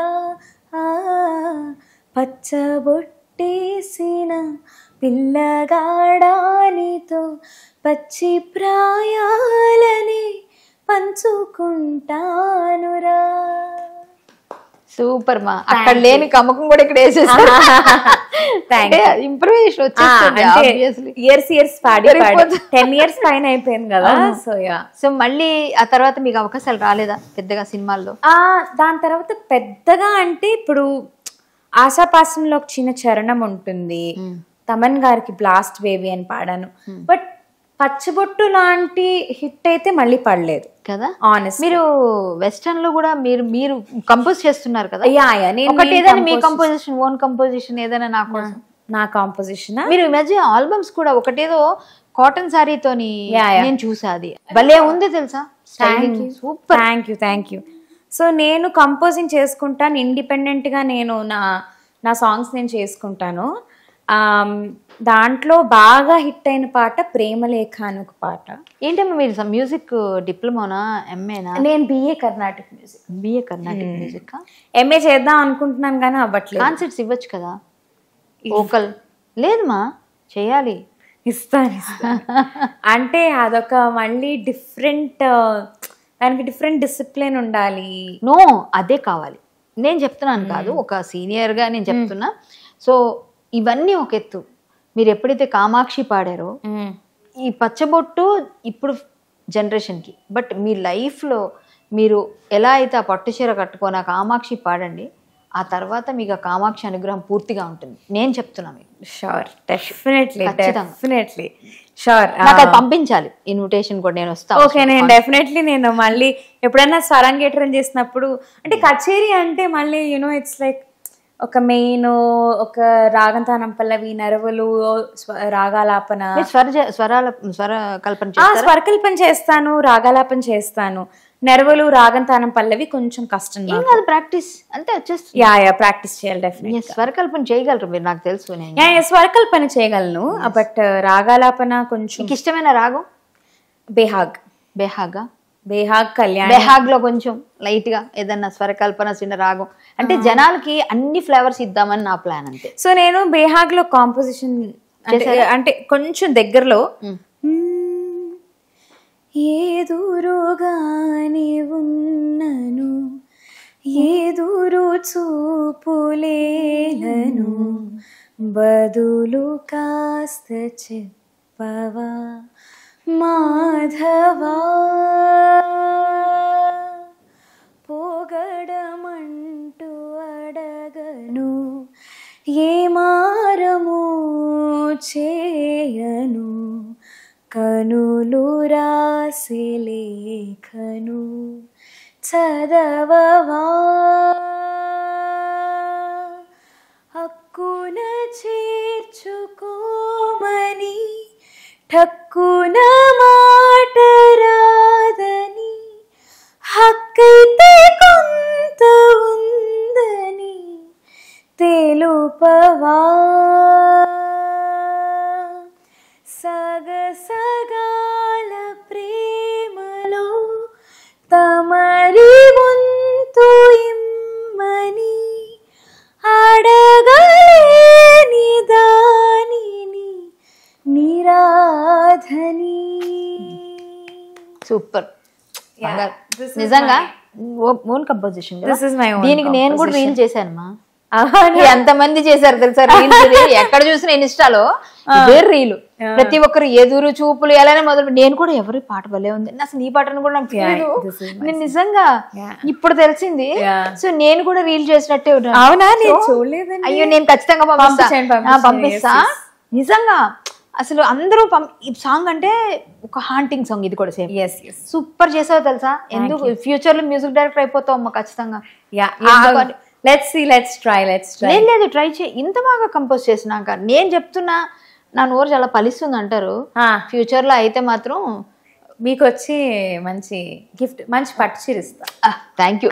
పచ్చబొట్టేసిన పిల్లగాడానితో పచ్చి ప్రాయాలని పంచుకుంటానురా. సూపర్ మా, అక్కడ లేని కమ్మకం కూడా ఇక్కడ వేసేసారు. ఇంప్రూవేషన్ వచ్చేస్తుంది. ఇయర్స్ పాడి 10 years పైన అయిపోయింది కదా. సో మళ్ళీ ఆ తర్వాత మీకు అవకాశాలు రాలేదా పెద్దగా సినిమాల్లో? దాని తర్వాత పెద్దగా అంటే ఇప్పుడు ఆశాపాసంలో ఒక చిన్న చరణం ఉంటుంది, తమన్ గారికి బ్లాస్ట్ బేబీ అని పాడాను. బట్ పచ్చబొట్టు లాంటి హిట్ అయితే మళ్ళీ పడలేదు కదా. ఆనెస్ట్ మీరు వెస్టర్న్ లో కూడా మీరు కంపోజ్ చేస్తున్నారు కదా. ఒకటి ఏదైనా మీ కంపోజిషన్, ఓన్ కంపోజిషన్ ఏదైనా నా కాంపోజిషన్. మీరు ఈ మధ్య ఆల్బమ్స్ కూడా ఒకటేదో కాటన్ సారీతోని నేను చూసా, అది భలే ఉంది తెలుసా. Super, thank you. సో నేను కంపోజింగ్ చేసుకుంటాను ఇండిపెండెంట్ గా. నేను నా సాంగ్స్ నేను చేసుకుంటాను. దాంట్లో బాగా హిట్ అయిన పాట ప్రేమలేఖ అని ఒక పాట. ఏంటమ్మా మీరు మ్యూజిక్ డిప్లొమానా, ఎంఏనా? నేను బిఏ కర్ణాటక మ్యూజిక్. ఎంఏ చేద్దాం అనుకుంటున్నాను కానీ అవ్వట్లేదు. కాన్సర్ట్స్ ఇవ్వచ్చు కదా. ఓకల్ లేదమ్మా, చేయాలి. ఇస్తాను. అంటే అదొక మళ్ళీ దానికి డిఫరెంట్ డిసిప్లిన్ ఉండాలి. నో, అదే కావాలి. నేను చెప్తున్నాను కాదు, ఒక సీనియర్ గా నేను చెప్తున్నా. సో ఇవన్నీ ఒక ఎత్తు. మీరు ఎప్పుడైతే కామాక్షి పాడారో, ఈ పచ్చబొట్టు ఇప్పుడు జనరేషన్కి, బట్ మీ లైఫ్లో మీరు ఎలా అయితే ఆ పట్టు చీర కట్టుకొని ఆ కామాక్షి పాడండి, ఆ తర్వాత మీకు ఆ కామాక్షి అనుగ్రహం పూర్తిగా ఉంటుంది. నేను చెప్తున్నా మీకు. Sure, definitely. నాకు అది పంపించాలి ఇన్విటేషన్ కూడా, నేను వస్తాను. ఓకే, నేను డెఫినెట్లీ నేను మళ్ళీ ఎప్పుడైనా స్వరంగేట్రం చేసినప్పుడు, అంటే కచేరీ అంటే మళ్ళీ ఇట్స్ లైక్ ఒక మెయిన్, ఒక రాగంతానం పల్లవి, నెరవలు, రాగాలాపన, స్వరకల్పన చేస్తాను, రాగాలాపన చేస్తాను. నెరవలు, రాగంతానం పల్లవి కొంచెం కష్టం. ప్రాక్టీస్ అంటే వచ్చేస్తుంది. ప్రాక్టీస్ చేయాలి డెఫినెట్లీ. స్వరకల్పన చేయగలరు మీరు, నాకు తెలుసు. స్వరకల్పన చేయగలను, బట్ రాగాలాపన కొంచెం. ఇష్టమైన రాగం బేహాగ్. బేహాగ్ కళ్యాణ్. బేహాగ్ లో కొంచెం లైట్ గా ఏదన్నా స్వరకల్పన చిన్న రాగం అంటే జనాలకి అన్ని ఫ్లేవర్స్ ఇద్దామని నా ప్లాన్ అంతే. సో నేను బేహాగ్ లో కాంపోజిషన్ అంటే కొంచెం దగ్గరలో, ఏదురుగాని ఉన్నను ఎదురు చూపులేలను బదులు కాస్త చెప్పవా మాధవా, పొగడమంటూ అడగను ఏ మారము చేయను, కనులు రాసి లేఖను చదవవా, హక్కున చేర్చుకోమని ఠక్కున మాట రాదని, హక్కైతే కొంత ఉందని తెలుపవా, సగసగాల ప్రేమలో తమరి వంతు ఇమ్మని అడగలేని దానిని నిరాధని. సూపర్. నిజంగా ఓన్ కంపోజిషన్. దీనికి నేను కూడా రీల్ చేశాను. ఎంతమంది చేశారు తెలుసా రీల్? ఎక్కడ చూసినా ఇన్స్టాలో రీలు, ప్రతి ఒక్కరు ఎదురు చూపులు ఎలానే మొదలు. నేను కూడా ఎవరి పాట భలే ఉంది, అసలు నీ పాటను కూడా నాకు తెలియదు, నేను నిజంగా ఇప్పుడు తెలిసింది. సో నేను కూడా రీల్ చేసినట్టే ఉన్నాను. అయ్యో నేను ఖచ్చితంగా పంపిస్తా. నిజంగా అసలు అందరూ ఈ సాంగ్ అంటే ఒక హాంటింగ్ సాంగ్. ఇది కూడా సేమ్. సూపర్ చేసావు తెలుసా. ఎందుకు ఫ్యూచర్ లో మ్యూజిక్ డైరెక్టర్ అయిపోతావు అమ్మ ఖచ్చితంగా. let's try. లేదు ట్రై చేయి. ఇంత బాగా కంపోజ్ చేసినాక నేను చెప్తున్నా, నా నోరు చాలా పలిస్తుంది అంటారు. ఫ్యూచర్ లో అయితే మాత్రం మీకు వచ్చి మంచి గిఫ్ట్, మంచి పట్టు చీర ఇస్తా. Thank you.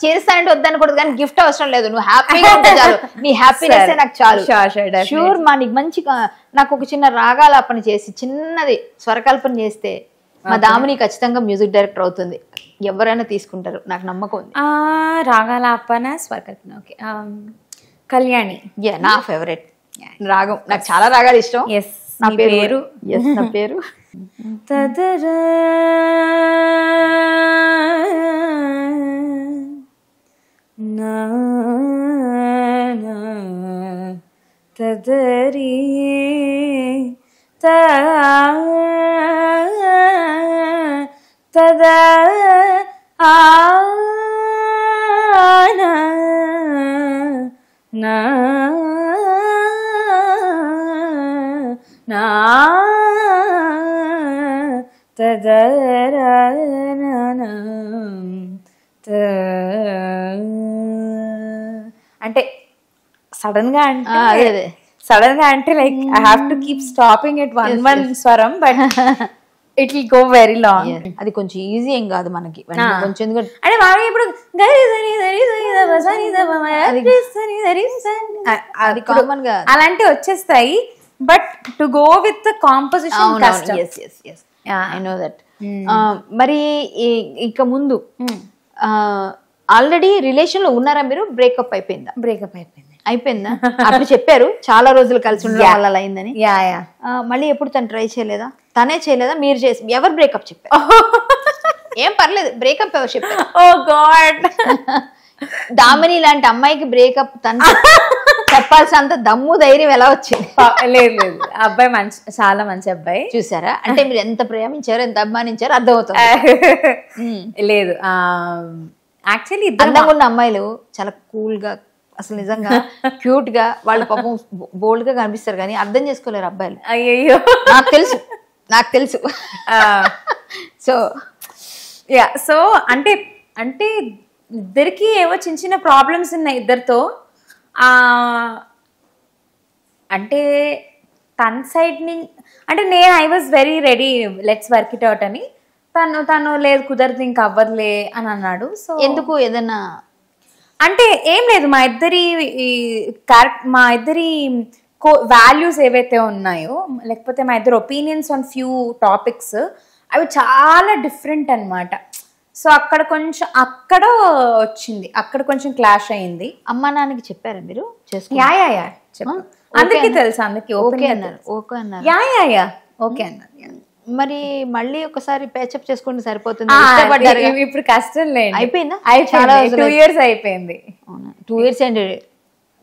చేస్తా అంటే వద్దనకూడదు, కానీ గిఫ్ట్ అవసరం లేదు. నువ్వు హ్యాపీగా ఉంటే చాలు, నీ హ్యాపీనెస్ నాకు చాలు. షూర్ మా నీకు మంచిగా నాకు ఒక చిన్న రాగాలాపన చేసి చిన్నది స్వరకల్పన చేస్తే మా దామిని ఖచ్చితంగా మ్యూజిక్ డైరెక్టర్ అవుతుంది. ఎవరైనా తీసుకుంటారు, నాకు నమ్మకం ఉంది. రాగాలాపన, స్వరకల్పన. ఓకే. కళ్యాణి నా ఫేవరెట్ రాగం. నాకు చాలా రాగాలు ఇష్టం. నా పేరు నా పేరు తదరా నా తదరి తదా నా అంటే సడన్ గా అంటే like I have to keep stopping at one స్వరం, but it will go very long. అది కొంచెం ఈజీ ఏం కాదు మనకి కొంచెం. అంటే మావి ఇప్పుడు అలాంటివి వచ్చేస్తాయి, but to go with the composition కష్టం. I know that. మరి ఇక ముందు ఆల్రెడీ రిలేషన్ లో ఉన్నారా మీరు? బ్రేకప్ అయిపోయిందా? అయిపోయిందా? అప్పుడు చెప్పారు చాలా రోజులు కలిసి ఉండడం వల్ల అలా అయిందని. మళ్ళీ ఎప్పుడు తను ట్రై చేయలేదా? తనే చేయలేదా? మీరు చేసి ఎవరు బ్రేకప్ చెప్పారు? ఏం పర్లేదు, బ్రేకప్ ఎవరు చెప్పారు? ఓ గాడ్. దామిని లాంటి అమ్మాయికి బ్రేకప్ తను చెప్పాల్సినంత దమ్ము ధైర్యం ఎలా వచ్చింది? లేదు, అబ్బాయి మంచి, చాలా మంచి అబ్బాయి. చూసారా? అంటే మీరు ఎంత ప్రేమించారో ఎంత అభిమానించారో అర్థమవుతుంది. లేదు, యాక్చువల్లీ అందంగా ఉన్న అమ్మాయిలు చాలా కూల్ గా, అసలు నిజంగా క్యూట్ గా, వాళ్ళు పాపం బోల్డ్ గా కనిపిస్తారు కానీ అర్థం చేసుకోలేరు అబ్బాయిలు. అయ్యో నాకు తెలుసు. సో అంటే ఇద్దరికి ఏవో చిన్న చిన్న ప్రాబ్లమ్స్ ఉన్నాయి ఇద్దరితో. అంటే తన సైడ్ నుంచి అంటే నేను I was very ready let's work it out అని, తను లేదు కుదరదు ఇంకా అవ్వదులే అని అన్నాడు. సో ఎందుకు ఏదన్నా అంటే ఏం లేదు, మా ఇద్దరి వాల్యూస్ ఏవైతే ఉన్నాయో, లేకపోతే మా ఇద్దరు ఒపీనియన్స్ ఆన్ ఫ్యూ టాపిక్స్ అవి చాలా డిఫరెంట్ అన్నమాట. సో అక్కడ వచ్చింది, అక్కడ కొంచెం క్లాష్ అయింది. అమ్మా నాన్నకి చెప్పారా మీరు యా అందరికీ తెలుసు, అందరికి ఓకే అన్నారు. యా ఓకే అన్నారు. మరి మళ్ళీ ఒకసారి పేచప్ చేసుకుంటే సరిపోతుంది. ఇప్పుడు కష్టం లేదు, అయిపోయిందా? చాలా 2 years అయిపోయింది. 2 years అండి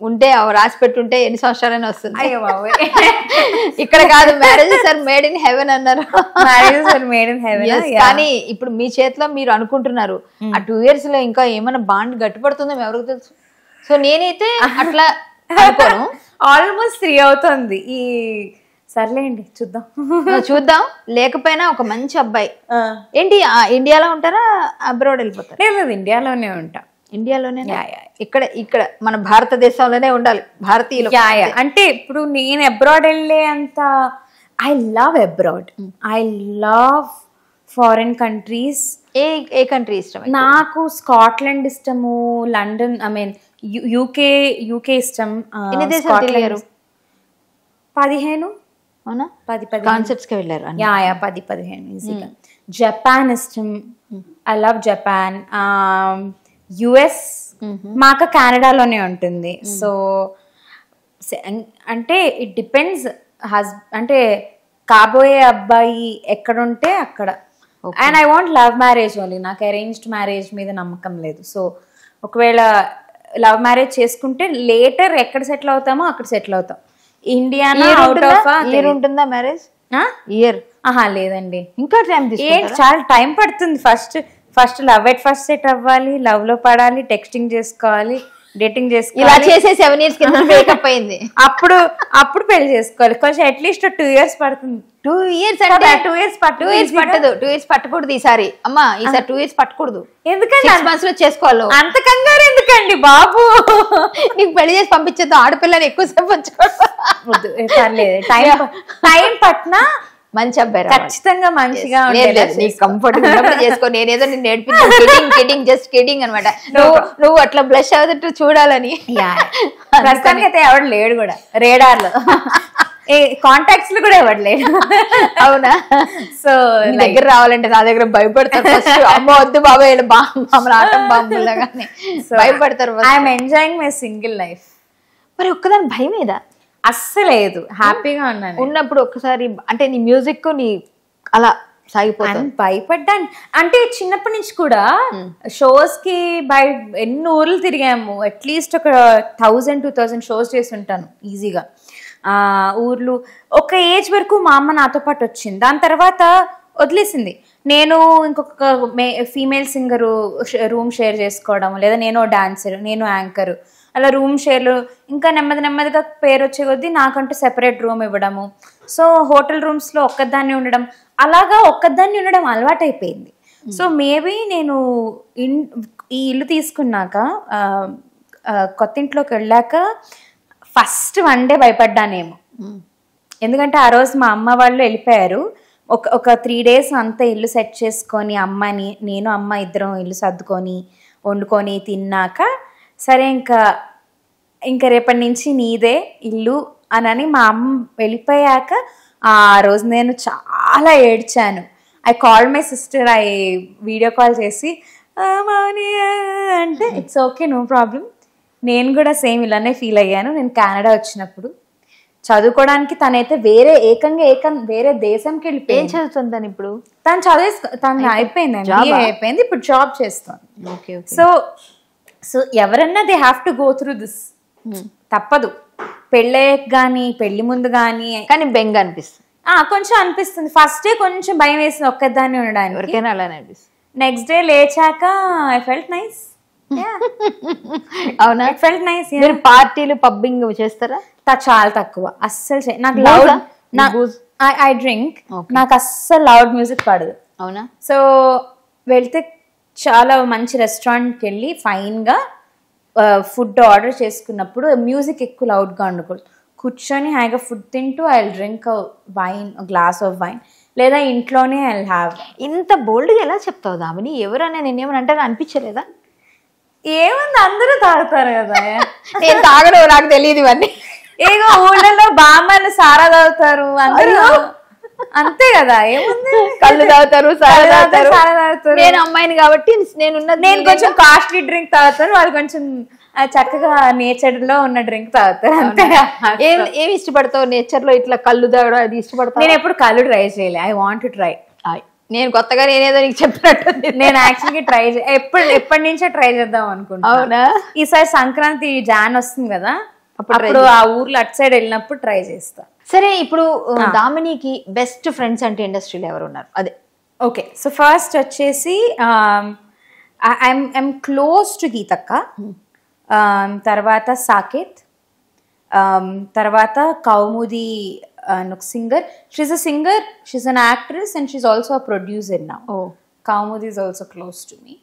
ఉంటే రాసి పెట్టుంటే ఎన్ని సంవత్సరాలైనా వస్తుంది. అయ్యో బాబు ఇక్కడ కాదు, marriages are made in heaven అన్నారు. Marriages are made in heaven. కానీ ఇప్పుడు మీ చేతిలో మీరు అనుకుంటున్నారు, ఆ 2 years లో ఇంకా ఏమైనా బాండ్ గట్టిపడుతుందో ఎవరికి తెలుసు. సో నేనైతే అట్లా అనుకోను. ఆల్మోస్ట్ 3 అవుతుంది. ఈ సర్లేండి చూద్దాం. లేకపోయినా ఒక మంచి అబ్బాయి ఏంటి ఇండియాలో ఉంటారా అబ్రాడ్ వెళ్ళిపోతారా? లేదు ఇండియాలోనే ఉంటా. ఇండియాలోనే ఇక్కడ మన భారతదేశంలోనే ఉండాలి భారతీయులు. అంటే ఇప్పుడు నేను అబ్రాడ్ వెళ్ళే అంత I love abroad, I love foreign countries. A country ఇష్టం? నాకు స్కాట్లాండ్ ఇష్టము, లండన్, ఐ మీన్ యూకే ఇష్టం. 15 అవునా? 10 కాన్సెప్ట్స్ కి వెళ్ళారు. 10-15 ఈజీగా. జపాన్ ఇష్టం, ఐ లవ్ జపాన్. యుఎస్ మాకు కెనడాలోనే ఉంటుంది. సో అంటే ఇట్ డిపెండ్స్ అంటే కాబోయే అబ్బాయి ఎక్కడుంటే అక్కడ. And I want love marriage only, నాకు అరేంజ్డ్ మ్యారేజ్ మీద నమ్మకం లేదు. సో ఒకవేళ లవ్ మ్యారేజ్ చేసుకుంటే లేటర్ ఎక్కడ సెటిల్ అవుతామో అక్కడ సెటిల్ అవుతాం. ఇండియానా అవుట్ ఆఫ్ ఇయర్ ఉంటుందా మ్యారేజ్? ఇయర్ లేదండి, ఇంకా టైం చాలా టైం పడుతుంది. First love at first set అవ్వాలి, లవ్ లో పడాలి, టెక్స్టింగ్ చేసుకోవాలి, డేటింగ్ చేసుకోవాలి. ఇలా చేసే 7 years కింద బ్రేకప్ అయింది. అప్పుడు పెళ్లి చేసుకోవాలి. కొంచెం అట్లీస్ట్ 2 years పడుతుంది. 2 years అంటే 2 years పట్టదు. 2 years పట్టకూడదు ఈసారి. అమ్మా ఈసారి 2 years పట్టకూడదు. ఎందుకంటే 6 months లో చేసుకోవాలి. అంత కంగారు ఎందుకండి బాబు? నీకు పెళ్లి చేసి పంపించేద్దాం, ఆడపిల్లని ఎక్కువసేపు ఉంచుకోవద్దు. టైం పట్టినా మంచి అబ్బాయి ఖచ్చితంగా మంచిగా నీకు కంఫర్ట్ చేసుకో. నేనేదో నేను నేర్పించాను జస్ట్ కిడింగ్ అనమాట. నువ్వు అట్లా బ్లష్ అవుతుంటూ చూడాలని. ప్రస్తుతానికి అయితే ఎవడు లేడు కూడా రేడార్ లో, కాంటాక్ట్స్ లో కూడా ఎవడు లేడు. అవునా? సో దగ్గర రావాలంటే నా దగ్గర భయపడతారు. అమ్మ వద్దు బాబాయ్ ఆటం బాంబులాగానే భయపడతారు. I'm enjoying my single life. మరి ఒక్కదాని భయం మీద అస్సలేదు, హ్యాపీగా ఉన్నాను. ఉన్నప్పుడు ఒక్కసారి అంటే నీ మ్యూజిక్ నీ అలా సాగిపోతాను. భయపడ్డాను అంటే చిన్నప్పటి నుంచి కూడా షోస్ కి ఎన్ని ఊర్లు తిరిగాము. అట్లీస్ట్ ఒక 1000-2000 షోస్ చేసి ఉంటాను ఈజీగా. ఊర్లు ఒక ఏజ్ వరకు మా అమ్మ నాతో పాటు వచ్చింది, దాని తర్వాత వదిలేసింది. నేను ఇంకొక ఫీమేల్ సింగరు రూమ్ షేర్ చేసుకోవడం, లేదా నేను డాన్సర్, నేను యాంకర్, అలా రూమ్ షేర్లు. ఇంకా నెమ్మదిగా పేరు వచ్చే కొద్దీ నాకంటూ సెపరేట్ రూమ్ ఇవ్వడము. సో హోటల్ రూమ్స్లో ఒక్కదాన్ని ఉండడం, అలాగా ఒక్కదాన్ని ఉండడం అలవాటు అయిపోయింది. సో మేబీ నేను ఈ ఇల్లు తీసుకున్నాక, కొత్త ఇంట్లోకి వెళ్ళాక ఫస్ట్ 1 day భయపడ్డానేమో. ఎందుకంటే ఆ రోజు మా అమ్మ వాళ్ళు వెళ్ళిపోయారు. ఒక 3 days అంతా ఇల్లు సెట్ చేసుకొని, నేను అమ్మ ఇద్దరం ఇల్లు సర్దుకొని వండుకొని తిన్నాక, సరే ఇంకా రేపటి నుంచి నీదే ఇల్లు అని మా అమ్మ వెళ్ళిపోయాక ఆ రోజు నేను చాలా ఏడ్చాను. I call my sister, video call చేసి అంటే ఇట్స్ ఓకే, నో ప్రాబ్లం. నేను కూడా సేమ్ ఇలానే ఫీల్ అయ్యాను. నేను కెనడా వచ్చినప్పుడు చదువుకోవడానికి తనైతే వేరే దేశంకి వెళ్ళిపోయి. ఏం చదువుతుందని ఇప్పుడు? తను అయిపోయింది, ఇప్పుడు జాబ్ చేస్తాను. సో ఎవరన్నా they have to go through this, తప్పదు. పెళ్ళయ్యాక కానీ పెళ్లి ముందు కానీ బెంగ అనిపిస్తుంది, కొంచెం అనిపిస్తుంది. ఫస్ట్ డే కొంచెం భయం వేసింది ఒక్కదాన్ని ఉండడానికి, ఎవరికైనా అలానే అనిపిస్తుంది. నెక్స్ట్ డే లేచాక ఐ ఫెల్ట్ నైస్. అవునా? I felt nice. మీరు పార్టీలు పబ్బింగ్ చేస్తారా? చాలా తక్కువ, అస్సలు. నాకు లౌడ్, ఐ డ్రింక్, నాకు అస్సలు లౌడ్ మ్యూజిక్ పడదు. అవునా? సో వెళ్తే చాలా మంచి రెస్టారెంట్కి వెళ్ళి ఫైన్గా ఫుడ్ ఆర్డర్ చేసుకున్నప్పుడు మ్యూజిక్ ఎక్కువ లౌడ్గా ఉండకూడదు. కూర్చొని హాయిగా ఫుడ్ తింటూ I drink wine, glass of wine, లేదా ఇంట్లోనే ఐ హ్యావ్. ఇంత బోల్డ్గా ఎలా చెప్తావు దామిని? ఎవరైనా నేనేమని అంటే అనిపించలేదా? ఏముంది, అందరూ తాగుతారు కదా. నేను తాగను, నాకు తెలియదు ఇవన్నీ. ఏగో ఊళ్ళలో బామ్మలు సారా తాగుతారు అందరూ, అంతే కదా. ఏముంది, కళ్ళు తాగుతారు, సారా తాగుతారు. నేను అమ్మాయిని కాబట్టి నేను కొంచెం కాస్ట్లీ డ్రింక్ తాగుతాను, వాళ్ళు కొంచెం చక్కగా నేచర్ లో ఉన్న డ్రింక్ తాగుతారు అంతే. ఏమి ఇష్టపడతావు నేచర్ లో? ఇట్లా కళ్ళు తాగడం అది ఇష్టపడతావు? నేను ఎప్పుడు కళ్ళు ట్రై చేయలే. I want to try. నేను కొత్తగా నేనేదో నీకు చెప్పినట్టు నేను యాక్చువల్గా ట్రై ఎప్పటి నుంచో ట్రై చేద్దాం అనుకుంటా. అవునా? ఈసారి సంక్రాంతి జాన్ వస్తుంది కదా, అప్పుడు ఆ ఊర్లో అటు సైడ్ వెళ్ళినప్పుడు ట్రై చేస్తా. సరే, ఇప్పుడు దామినికి బెస్ట్ ఫ్రెండ్స్ అంటే ఇండస్ట్రీలో ఎవరు ఉన్నారు? అదే ఓకే. సో ఫస్ట్ వచ్చేసి ఐఎమ్ క్లోజ్ టు గీతక్క, తర్వాత సాకేత్, తర్వాత కౌముది ఒక singer. She's a singer, she's an actress and she's also a producer now. Kaumudi is also close to me.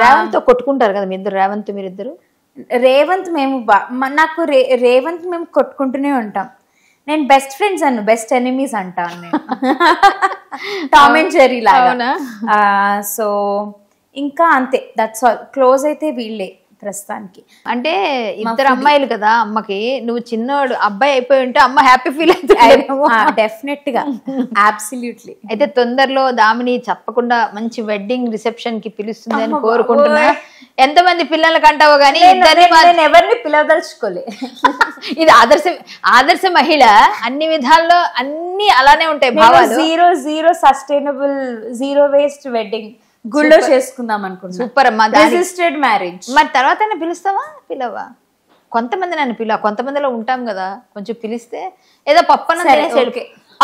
Revanth తో కొట్టుకుంటారు కదా మీ ఇద్దరు? రేవంత్ మీరిద్దరు? రేవంత్ మేము నాకు రేవంత్ మేము కొట్టుకుంటూనే ఉంటాం. నేను బెస్ట్ ఫ్రెండ్స్ అను, బెస్ట్ ఎనిమీస్ అంటాను నేను. టామ్ అండ్ జెర్రీ లాగా. సో ఇంకా అంతే, దట్స్ ఆల్. క్లోజ్ అయితే వీళ్ళే ప్రస్తుతానికి. అంటే ఇద్దరు అమ్మాయిలు కదా అమ్మకి. నువ్వు చిన్నోడు అబ్బాయి అయిపోయి ఉంటే అమ్మ హ్యాపీ ఫీల్ అవుతుంది. డెఫినెట్ గా, అబ్సల్యూట్లీ. అయితే తొందరలో దామిని తప్పకుండా మంచి వెడ్డింగ్ రిసెప్షన్ కి పిలుస్తుంది అని కోరుకుంటున్నా. ఎంతమంది పిల్లలకి అంటావో గానీ ఎవరిని పిలవదలుచుకోలే. ఇది ఆదర్శ మహిళ. అన్ని విధాల్లో అన్ని అలానే ఉంటాయి భావాలు. Zero sustainable, zero waste wedding గుళ్ళో చేసుకుందాం అనుకుంటున్నా. సూపర్ అమ్మా. Registered marriage. మరి తర్వాత పిలుస్తావా? పిలవా? కొంతమంది నన్ను కొంతమందిలో ఉంటాం కదా, కొంచెం పిలిస్తే ఏదో పప్పన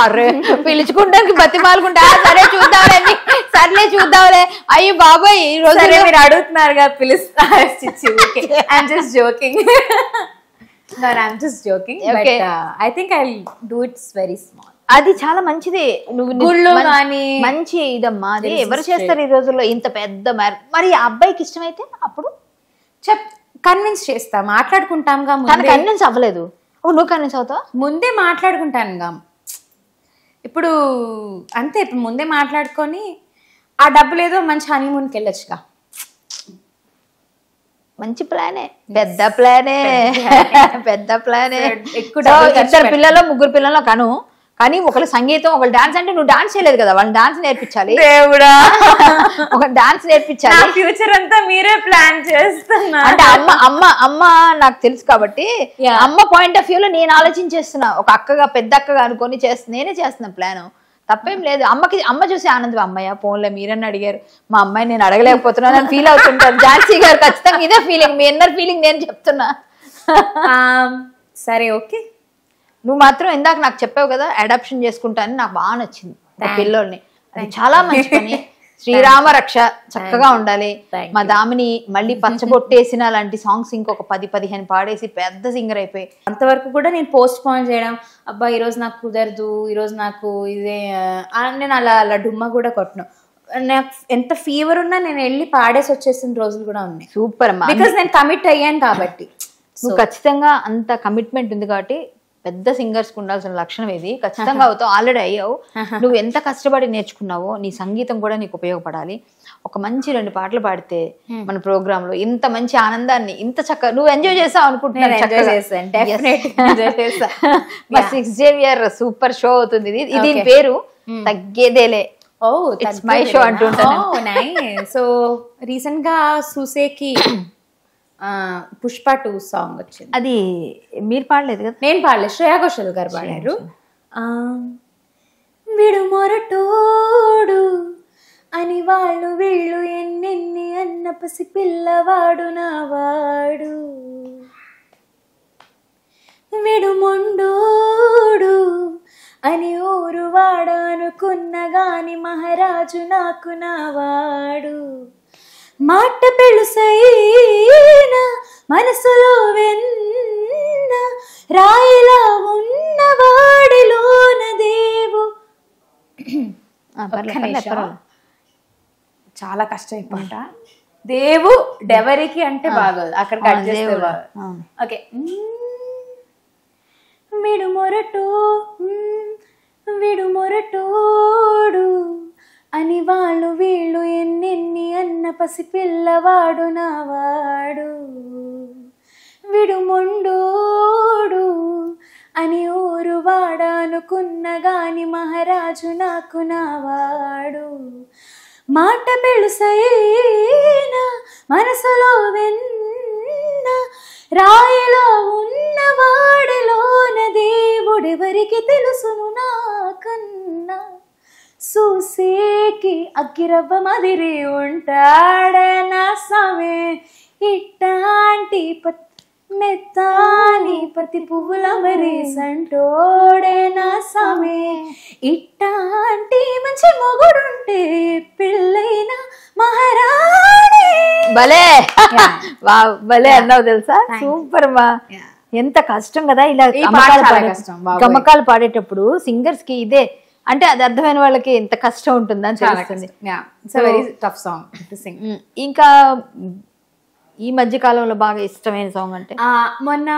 అరే పిలుచుకుంటానికి బతిమాలుకుంటా. సరే చూద్దాంలే, సర్లే చూద్దాంలే. అయ్యో బాబాయ్, ఈ రోజు మీరు అడుగుతున్నారుగా పిలుస్తా. I'm just joking. I'm just joking. But I think I will do it's very small. అది చాలా మంచిది. గుళ్ళు కానీ మంచి ఇదమ్మా. అది ఎవరు చేస్తారు ఈ రోజుల్లో ఇంత పెద్ద మరి ఆ అబ్బాయికి ఇష్టమైతే అప్పుడు కన్విన్స్ చేస్తా, మాట్లాడుకుంటాంగా. కన్విన్స్ అవ్వలేదు, నువ్వు కన్విన్స్ అవుతావు? ముందే మాట్లాడుకుంటానుగా. ఇప్పుడు అంతే, ఇప్పుడు ముందే మాట్లాడుకొని ఆ డబ్బులు ఏదో మంచి హనీమూన్కి వెళ్ళొచ్చుగా. మంచి ప్లానే, పెద్ద ప్లానే. ఎక్కువ ఇద్దరు పిల్లలు ముగ్గురు పిల్లలు కను. కానీ ఒకళ్ళు సంగీతం, ఒకళ్ళు డాన్స్. అంటే నువ్వు డాన్స్ చేయలేదు కదా, వాళ్ళని డాన్స్ నేర్పించాలి. దేవుడా, ఒక డాన్స్ నేర్పించాలి. ఫ్యూచర్ అంతా మీరే ప్లాన్ చేస్తున్నా. అంటే అమ్మ నాకు తెలుసు కాబట్టి అమ్మ పాయింట్ ఆఫ్ వ్యూలో నేను ఆలోచించేస్తున్నా. ఒక అక్కగా, పెద్ద అక్కగా అనుకొని నేనే చేస్తున్నా ప్లాన్. తప్పేం లేదు. అమ్మ చూసి ఆనందం, అమ్మయ్య ఫోన్లో మీరన్నా అడిగారు, మా అమ్మాయి నేను అడగలేకపోతున్నాను అని ఫీల్ అవుతుంటారు. ఝాన్సీ గారు ఖచ్చితంగా ఇదే ఫీలింగ్, మీ ఇన్నర్ ఫీలింగ్ నేను చెప్తున్నా. సరే ఓకే. నువ్వు మాత్రం ఇందాక నాకు చెప్పావు కదా అడాప్షన్ చేసుకుంటా అని, నాకు బాగా నచ్చింది పిల్లోల్ని. అది చాలా మంచి పని. శ్రీరామ రక్ష చక్కగా ఉండాలి. మా దామిని మళ్ళీ పచ్చబొట్టేసిన లాంటి సాంగ్స్ ఇంకొక 10-15 పాడేసి పెద్ద సింగర్ అయిపోయి. అంతవరకు కూడా నేను పోస్ట్ పోన్ చేయడం, అబ్బా ఈరోజు నాకు కుదరదు, ఈరోజు నాకు ఇదే, నేను అలా డుమ్మ కూడా కొట్టను. నాకు ఎంత ఫీవర్ ఉన్నా నేను వెళ్ళి పాడేసి వచ్చేసిన రోజులు కూడా ఉన్నాయి. సూపర్ అమ్మా, బికాస్ నేను కమిట్ అయ్యాను కాబట్టి. నువ్వు ఖచ్చితంగా అంత కమిట్మెంట్ ఉంది కాబట్టి పెద్ద సింగర్స్ కు ఉండాల్సిన లక్షణం ఇది. ఖచ్చితంగా అవుతావు, ఆల్రెడీ అయ్యావు. నువ్వు ఎంత కష్టపడి నేర్చుకున్నావో నీ సంగీతం కూడా నీకు ఉపయోగపడాలి. ఒక మంచి 2 పాటలు పాడితే మన ప్రోగ్రామ్ లో ఇంత మంచి ఆనందాన్ని, ఇంత చక్కగా నువ్వు ఎంజాయ్ చేసావు అనుకుంటున్నాను. 6 Xavier సూపర్ షో అవుతుంది. ఇది పేరు తగ్గేదేలే. ఇట్స్ మై షో అంటుంటాను. సో రీసెంట్ గా సూసేకి పుష్ప 2 సాంగ్ వచ్చింది. అది మీరు పాడలేదు కదా? నేను పాడలేదు, శ్రేయా ఘోషల్ గారు పాడారు. విడు మొరటోడు అని వాళ్ళు వీళ్ళు ఎన్నెన్ని అన్న పసి పిల్లవాడు నావాడు, విడు మొండోడు అని ఊరు వాడ అనుకున్న గాని మహారాజు నాకు నావాడు, మాట పెళుసైనా మనసులో వెన్న రాయిలా ఉన్నవాడిలోన దేవు. చాలా కష్టం పాట, దేవు డెవరికి అంటే బాగోదు, అక్కడ కట్ చేస్తే ఓకే. విడుమొరటోడు అని వాళ్ళు వీళ్ళు ఎన్నెన్ని అన్న పసిపిల్లవాడు నావాడు. విడుమొండోడు అని ఊరు వాడానుకున్న గాని మహారాజు నాకు నావాడు. మాట పెళుసైనా మనసులో వెన్న రాయిలో ఉన్న వాడిలోన దేవుడెవరికి తెలుసును నాకన్నా. చూసేకి అగ్గిరవ్వ మదిరి ఉంటాడనా సమే ఇట్టాంటి మెత్తాని పతి పువ్వుల మరి సంటోడేనా సమే ఇట్టాంటి మంచి మొగుడుంటే పెళ్ళైన మహారాణి. భలే భలే అన్నావు తెలుసా, సూపర్ మా. ఎంత కష్టం కదా ఇలా గమకాలు పాడేటప్పుడు సింగర్స్ కి. ఇదే అంటే అది అర్థమైన వాళ్ళకి ఎంత కష్టం ఉంటుందని తెలుస్తుంది. ఇంకా ఈ మధ్య కాలంలో బాగా ఇష్టమైన సాంగ్ అంటే మొన్న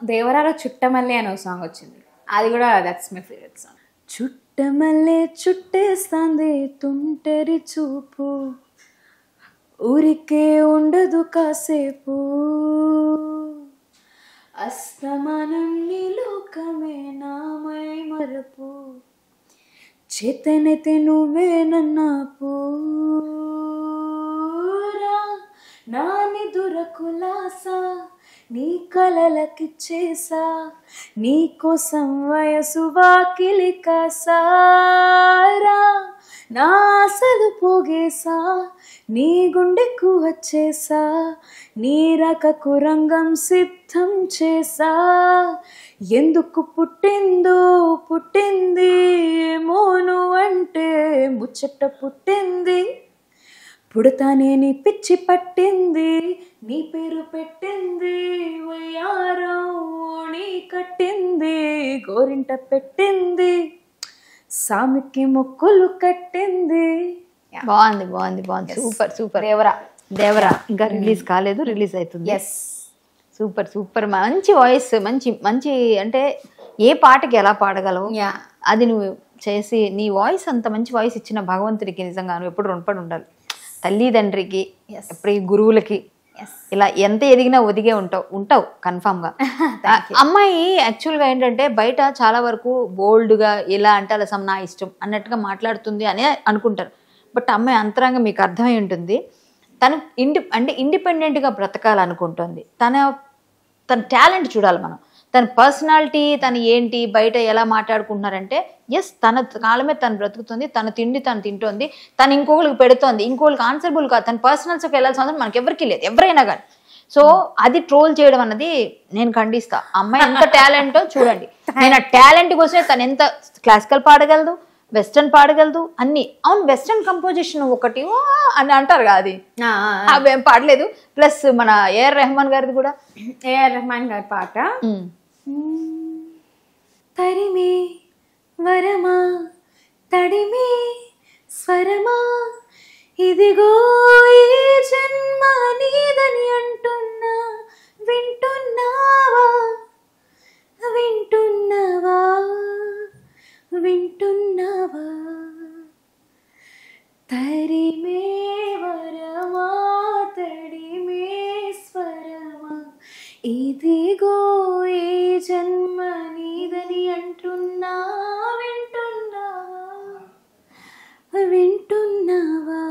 దేవరాలో చుట్టమల్లె అనే సాంగ్ వచ్చింది, అది కూడా దట్స్ మై ఫేవరెట్ సాంగ్. చుట్టమల్లె చుట్టేస్తాంది తుంటరి చూపు, ఊరికే ఉండదు కాసేపు, అస్తమానం నీ లోకమే నామై మరపు, చేతనైతే నువ్వే నన్నా పూరా నాని దురకులాసా నీ కలలకిచ్చేసా, నీ కోసం వయసు వాకిలి కాసారా, నా ఆశలు పోగేసా నీ గుండెకు వచ్చేసా, నీ రకకు రంగం సిద్ధం చేసా. ఎందుకు పుట్టింది ఏమో నువ్వంటే ముచ్చట పుట్టింది, పుడతానే నీ పిచ్చి పట్టింది, నీ పేరు పెట్టింది వయ్యారం నీ కట్టింది, గోరింట పెట్టింది సామికి మొక్కులు కట్టింది. బాగుంది బాగుంది బాగుంది, సూపర్ సూపర్. దేవరా ఇంకా రిలీజ్ కాలేదు, రిలీజ్ అవుతుంది. సూపర్ సూపర్, మంచి వాయిస్, మంచి మంచి అంటే ఏ పాటకి ఎలా పాడగలవు అది నువ్వు చేసి, నీ వాయిస్ అంత మంచి వాయిస్ ఇచ్చిన భగవంతుడికి నిజంగా నువ్వు ఎప్పుడు రుణపడి ఉండాలి. తల్లిదండ్రికి, ఎప్పుడు ఈ గురువులకి, ఇలా ఎంత ఎదిగినా ఒదిగే ఉంటావు కన్ఫామ్గా. అమ్మాయి యాక్చువల్గా ఏంటంటే బయట చాలా వరకు బోల్డ్గా ఇలా అంటే అలా నా ఇష్టం అన్నట్టుగా మాట్లాడుతుంది అని అనుకుంటారు. బట్ అమ్మాయి అంతరంగా మీకు అర్థమై ఉంటుంది, తను ఇండిపెండెంట్గా బ్రతకాలనుకుంటుంది. తన టాలెంట్ చూడాలి మనం, తన పర్సనాలిటీ, తను ఏంటి, బయట ఎలా మాట్లాడుకుంటున్నారంటే ఎస్ తన కాళ్ళ మీద తను బ్రతుకుతుంది, తన తిండి తను తింటోంది, తను ఇంకొకరికి పెడుతోంది, ఇంకొకరికి ఆన్సర్బుల్ కాదు, తన పర్సనల్స్కి వెళ్ళాల్సిన అవసరం మనకి ఎవరికి లేదు, ఎవరైనా కానీ. సో అది ట్రోల్ చేయడం అన్నది నేను ఖండిస్తా. అమ్మాయి ఎంత టాలెంటో చూడండి. నేను ఆ టాలెంట్ కోసమే తను ఎంత క్లాసికల్ పాడగలదు, వెస్టర్న్ పాడగలదు అన్ని. అవును, వెస్టర్న్ కంపోజిషన్ ఒకటి అని అంటారు కదా, అది అవేం పాడలేదు. ప్లస్ మన ఏఆర్ రెహమాన్ గారిది కూడా, ఏఆర్ రెహమాన్ గారి పాట తరిమే వరమా తడిమే స్వరమా ఇదిగో ఈ జన్మ నీదని అంటున్నా, వింటున్నావా వింటున్నావా వింటున్నావా, తరిమే వరమా తడిమే స్వరమా ఇదిగో ఈ జన్మ నీదని అంటున్నా, వింటున్నావా వింటున్నావా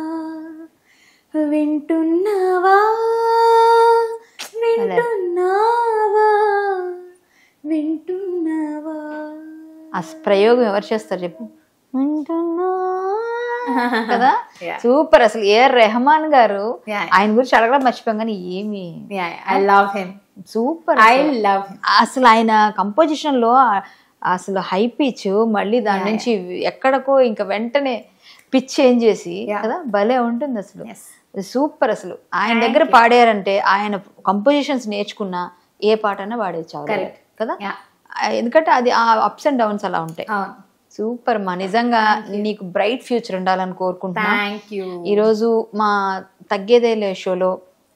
వింటున్నావా వింటున్నావా వింటున్నావా. ఆ ప్రయోగం ఎవరు చేస్తారు చెప్పు, కదా. సూపర్. అసలు ఏఆర్ రెహమాన్ గారు, ఆయన గురించి అడగడం మర్చిపోయాం కానీ ఏమి, I love him, super. I love him. అసలు ఆయన కంపోజిషన్ లో అసలు హై పిచ్, మళ్ళీ దాని నుంచి ఎక్కడికో ఇంకా వెంటనే పిచ్ చేంజ్ చేసి కదా, భలే ఉంటుంది అసలు. సూపర్. అసలు ఆయన దగ్గర పాడారంటే ఆయన కంపోజిషన్స్ నేర్చుకున్న ఏ పాట అయినా పాడేచ్చు కదా, ఎందుకంటే అది ఆ అప్స్ అండ్ డౌన్స్ అలా ఉంటాయి. సూపర్ మా, నిజంగా నీకు బ్రైట్ ఫ్యూచర్ ఉండాలని కోరుకుంటున్నా. ఈరోజు మా తగ్గేదేలే షోలో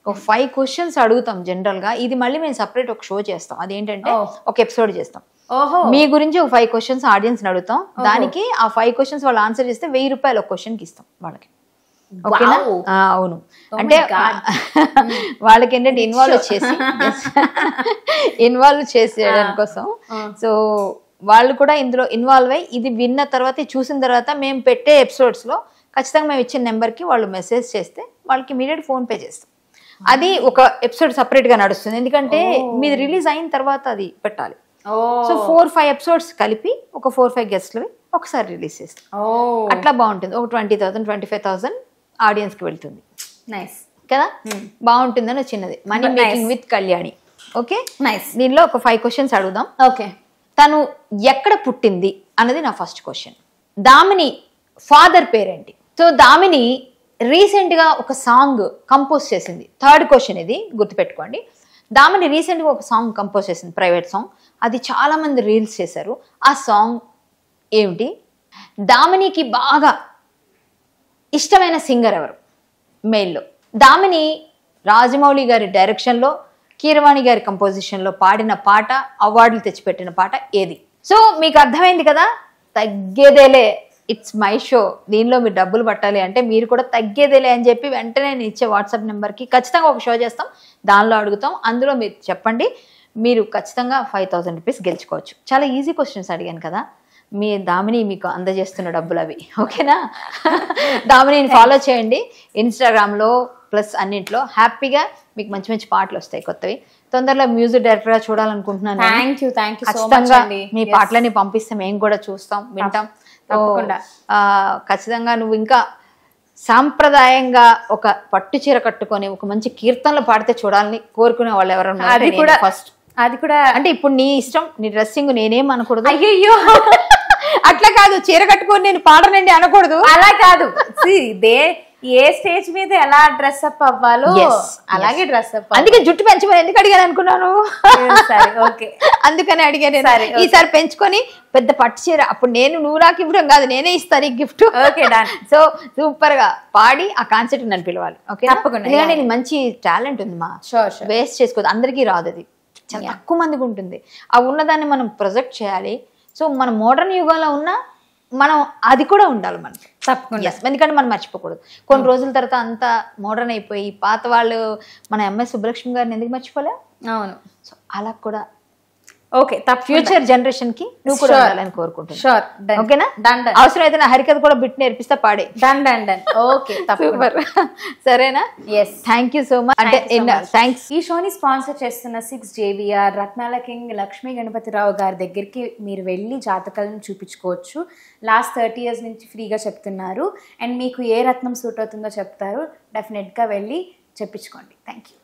ఒక 5 క్వశ్చన్స్ అడుగుతాం జనరల్గా. ఇది మళ్ళీ మేము సపరేట్ ఒక షో చేస్తాం. అదేంటంటే ఒక ఎపిసోడ్ చేస్తాం. మీ గురించి ఒక 5 క్వశ్చన్స్ ఆడియన్స్ అడుగుతాం. దానికి ఆ 5 క్వశ్చన్స్ వాళ్ళు ఆన్సర్ చేస్తే ₹1000 ఒక క్వశ్చన్కి ఇస్తాం వాళ్ళకి. ఓకేనా? అవును. అంటే వాళ్ళకి ఏంటంటే ఇన్వాల్వ్ చేసేయడం కోసం. సో వాళ్ళు కూడా ఇందులో ఇన్వాల్వ్ అయ్యి ఇది విన్న తర్వాత చూసిన తర్వాత మేము పెట్టే ఎపిసోడ్స్లో ఖచ్చితంగా మేము ఇచ్చిన నెంబర్కి వాళ్ళు మెసేజ్ చేస్తే వాళ్ళకి ఇమీడియట్ ఫోన్పే చేస్తాం. అది ఒక ఎపిసోడ్ సపరేట్గా నడుస్తుంది. ఎందుకంటే మీది రిలీజ్ అయిన తర్వాత అది పెట్టాలి. సో 4-5 ఎపిసోడ్స్ కలిపి ఒక 4-5 గెస్ట్లు ఒకసారి రిలీజ్ చేస్తాం. అట్లా బాగుంటుంది. ఒక 20,000 25,000 ఆడియన్స్కి వెళ్తుంది. నైస్ కదా? బాగుంటుందని చిన్నది money making with Kalyani. Okay, nice. దీనిలో ఒక 5 క్వశ్చన్స్ అడుగుదాం. ఓకే. తను ఎక్కడ పుట్టింది అన్నది నా ఫస్ట్ క్వశ్చన్. దామిని ఫాదర్ పేరేంటి? సో దామిని రీసెంట్గా ఒక సాంగ్ కంపోజ్ చేసింది. థర్డ్ క్వశ్చన్ ఇది, గుర్తుపెట్టుకోండి. దామిని రీసెంట్గా ఒక సాంగ్ కంపోజ్ చేసింది, ప్రైవేట్ సాంగ్. అది చాలామంది రీల్స్ చేశారు. ఆ సాంగ్ ఏమిటి? దామినికి బాగా ఇష్టమైన సింగర్ ఎవరు మెయిల్లో? దామిని రాజమౌళి గారి డైరెక్షన్లో, కీరవాణి గారి కంపోజిషన్లో పాడిన పాట, అవార్డులు తెచ్చిపెట్టిన పాట ఏది? సో మీకు అర్థమైంది కదా, తగ్గేదేలే ఇట్స్ మై షో. దీనిలో మీరు డబ్బులు పట్టాలి అంటే మీరు కూడా తగ్గేదేలే అని చెప్పి వెంటనే నేను ఇచ్చే వాట్సాప్ నెంబర్కి ఖచ్చితంగా ఒక షో చేస్తాం. దానిలో అడుగుతాం. అందులో మీరు చెప్పండి, మీరు ఖచ్చితంగా ₹5,000 గెలుచుకోవచ్చు. చాలా ఈజీ క్వశ్చన్స్ అడిగాను కదా. మీ దామిని మీకు అందజేస్తున్న డబ్బులు అవి. ఓకేనా? దామినిని ఫాలో చేయండి ఇన్స్టాగ్రామ్లో ప్లస్ అన్నింటిలో. హ్యాపీగా మీకు మంచి మంచి పాటలు వస్తాయి కొత్తవి. తొందరలో మ్యూజిక్ డైరెక్టర్గా చూడాలనుకుంటున్నాను. ఖచ్చితంగా మీ పాటలని పంపిస్తే మేము కూడా చూస్తాం, వింటాం. ఖచ్చితంగా నువ్వు ఇంకా సాంప్రదాయంగా ఒక పట్టు చీర కట్టుకొని ఒక మంచి కీర్తనలు పాడితే చూడాలని కోరుకునే వాళ్ళు ఎవరన్నా? అది కూడా అంటే ఇప్పుడు నీ ఇష్టం, నీ డ్రెస్సింగ్ నేనేం అనకూడదు. అయ్యో అట్లా కాదు, చీర కట్టుకొని నేను పాడనండి అనకూడదు. అలా కాదు. ఏ స్టేజ్ మీద ఎలా డ్రెస్ అప్ అవ్వాలో అలాగే డ్రెస్ అప్. అందుకే జుట్టు పెంచుకొని ఎందుకు అడిగాను అనుకున్నాను. అందుకని అడిగాను. ఈసారి పెంచుకొని పెద్ద పట్టు చీర, అప్పుడు నువ్వు నాకు ఇవ్వడం కాదు, నేనే ఇస్తాను ఈ గిఫ్ట్. ఓకే, సో సూపర్ గా పాడి ఆ కాన్సెప్ట్ నన్ను పిలవాలి. ఓకే, తప్పకుండా. నేను మంచి టాలెంట్ ఉంది మా, వేస్ట్ చేసుకోదు. అందరికీ రాదు, అది చాలా తక్కువ మందికి ఉంటుంది. ఆ ఉన్నదాన్ని మనం ప్రొజెక్ట్ చేయాలి. సో మన మోడర్న్ యుగంలో ఉన్న మనం అది కూడా ఉండాలి మనకి, తప్పకుండా. ఎందుకంటే మనం మర్చిపోకూడదు. కొన్ని రోజుల తర్వాత అంతా మోడర్న్ అయిపోయి పాత వాళ్ళు మన ఎంఎస్ సుబ్బలక్ష్మి గారిని ఎందుకు మర్చిపోలే? అవును. సో అలా కూడా ఓకే, ఫ్యూచర్ జనరేషన్ కి నువ్వు కూడా ఉండాలని కోరుకుంటున్నాను. ఓకేనా? అవసరం అయితే నా హరికథ కూడా బిట్ నేర్పిస్తా, పాడే. Okay, super. సరేనా? Yes, thank you so much. అంటే థ్యాంక్స్. ఈ షోని స్పాన్సర్ చేస్తున్న 6 JVR రత్నాల కింగ్ లక్ష్మీ గణపతిరావు గారి దగ్గరికి మీరు వెళ్ళి జాతకాలను చూపించుకోవచ్చు. లాస్ట్ 30 years నుంచి ఫ్రీగా చెప్తున్నారు. అండ్ మీకు ఏ రత్నం సూట్ అవుతుందో చెప్తారు. డెఫినెట్గా వెళ్ళి చెప్పించుకోండి. Thank you.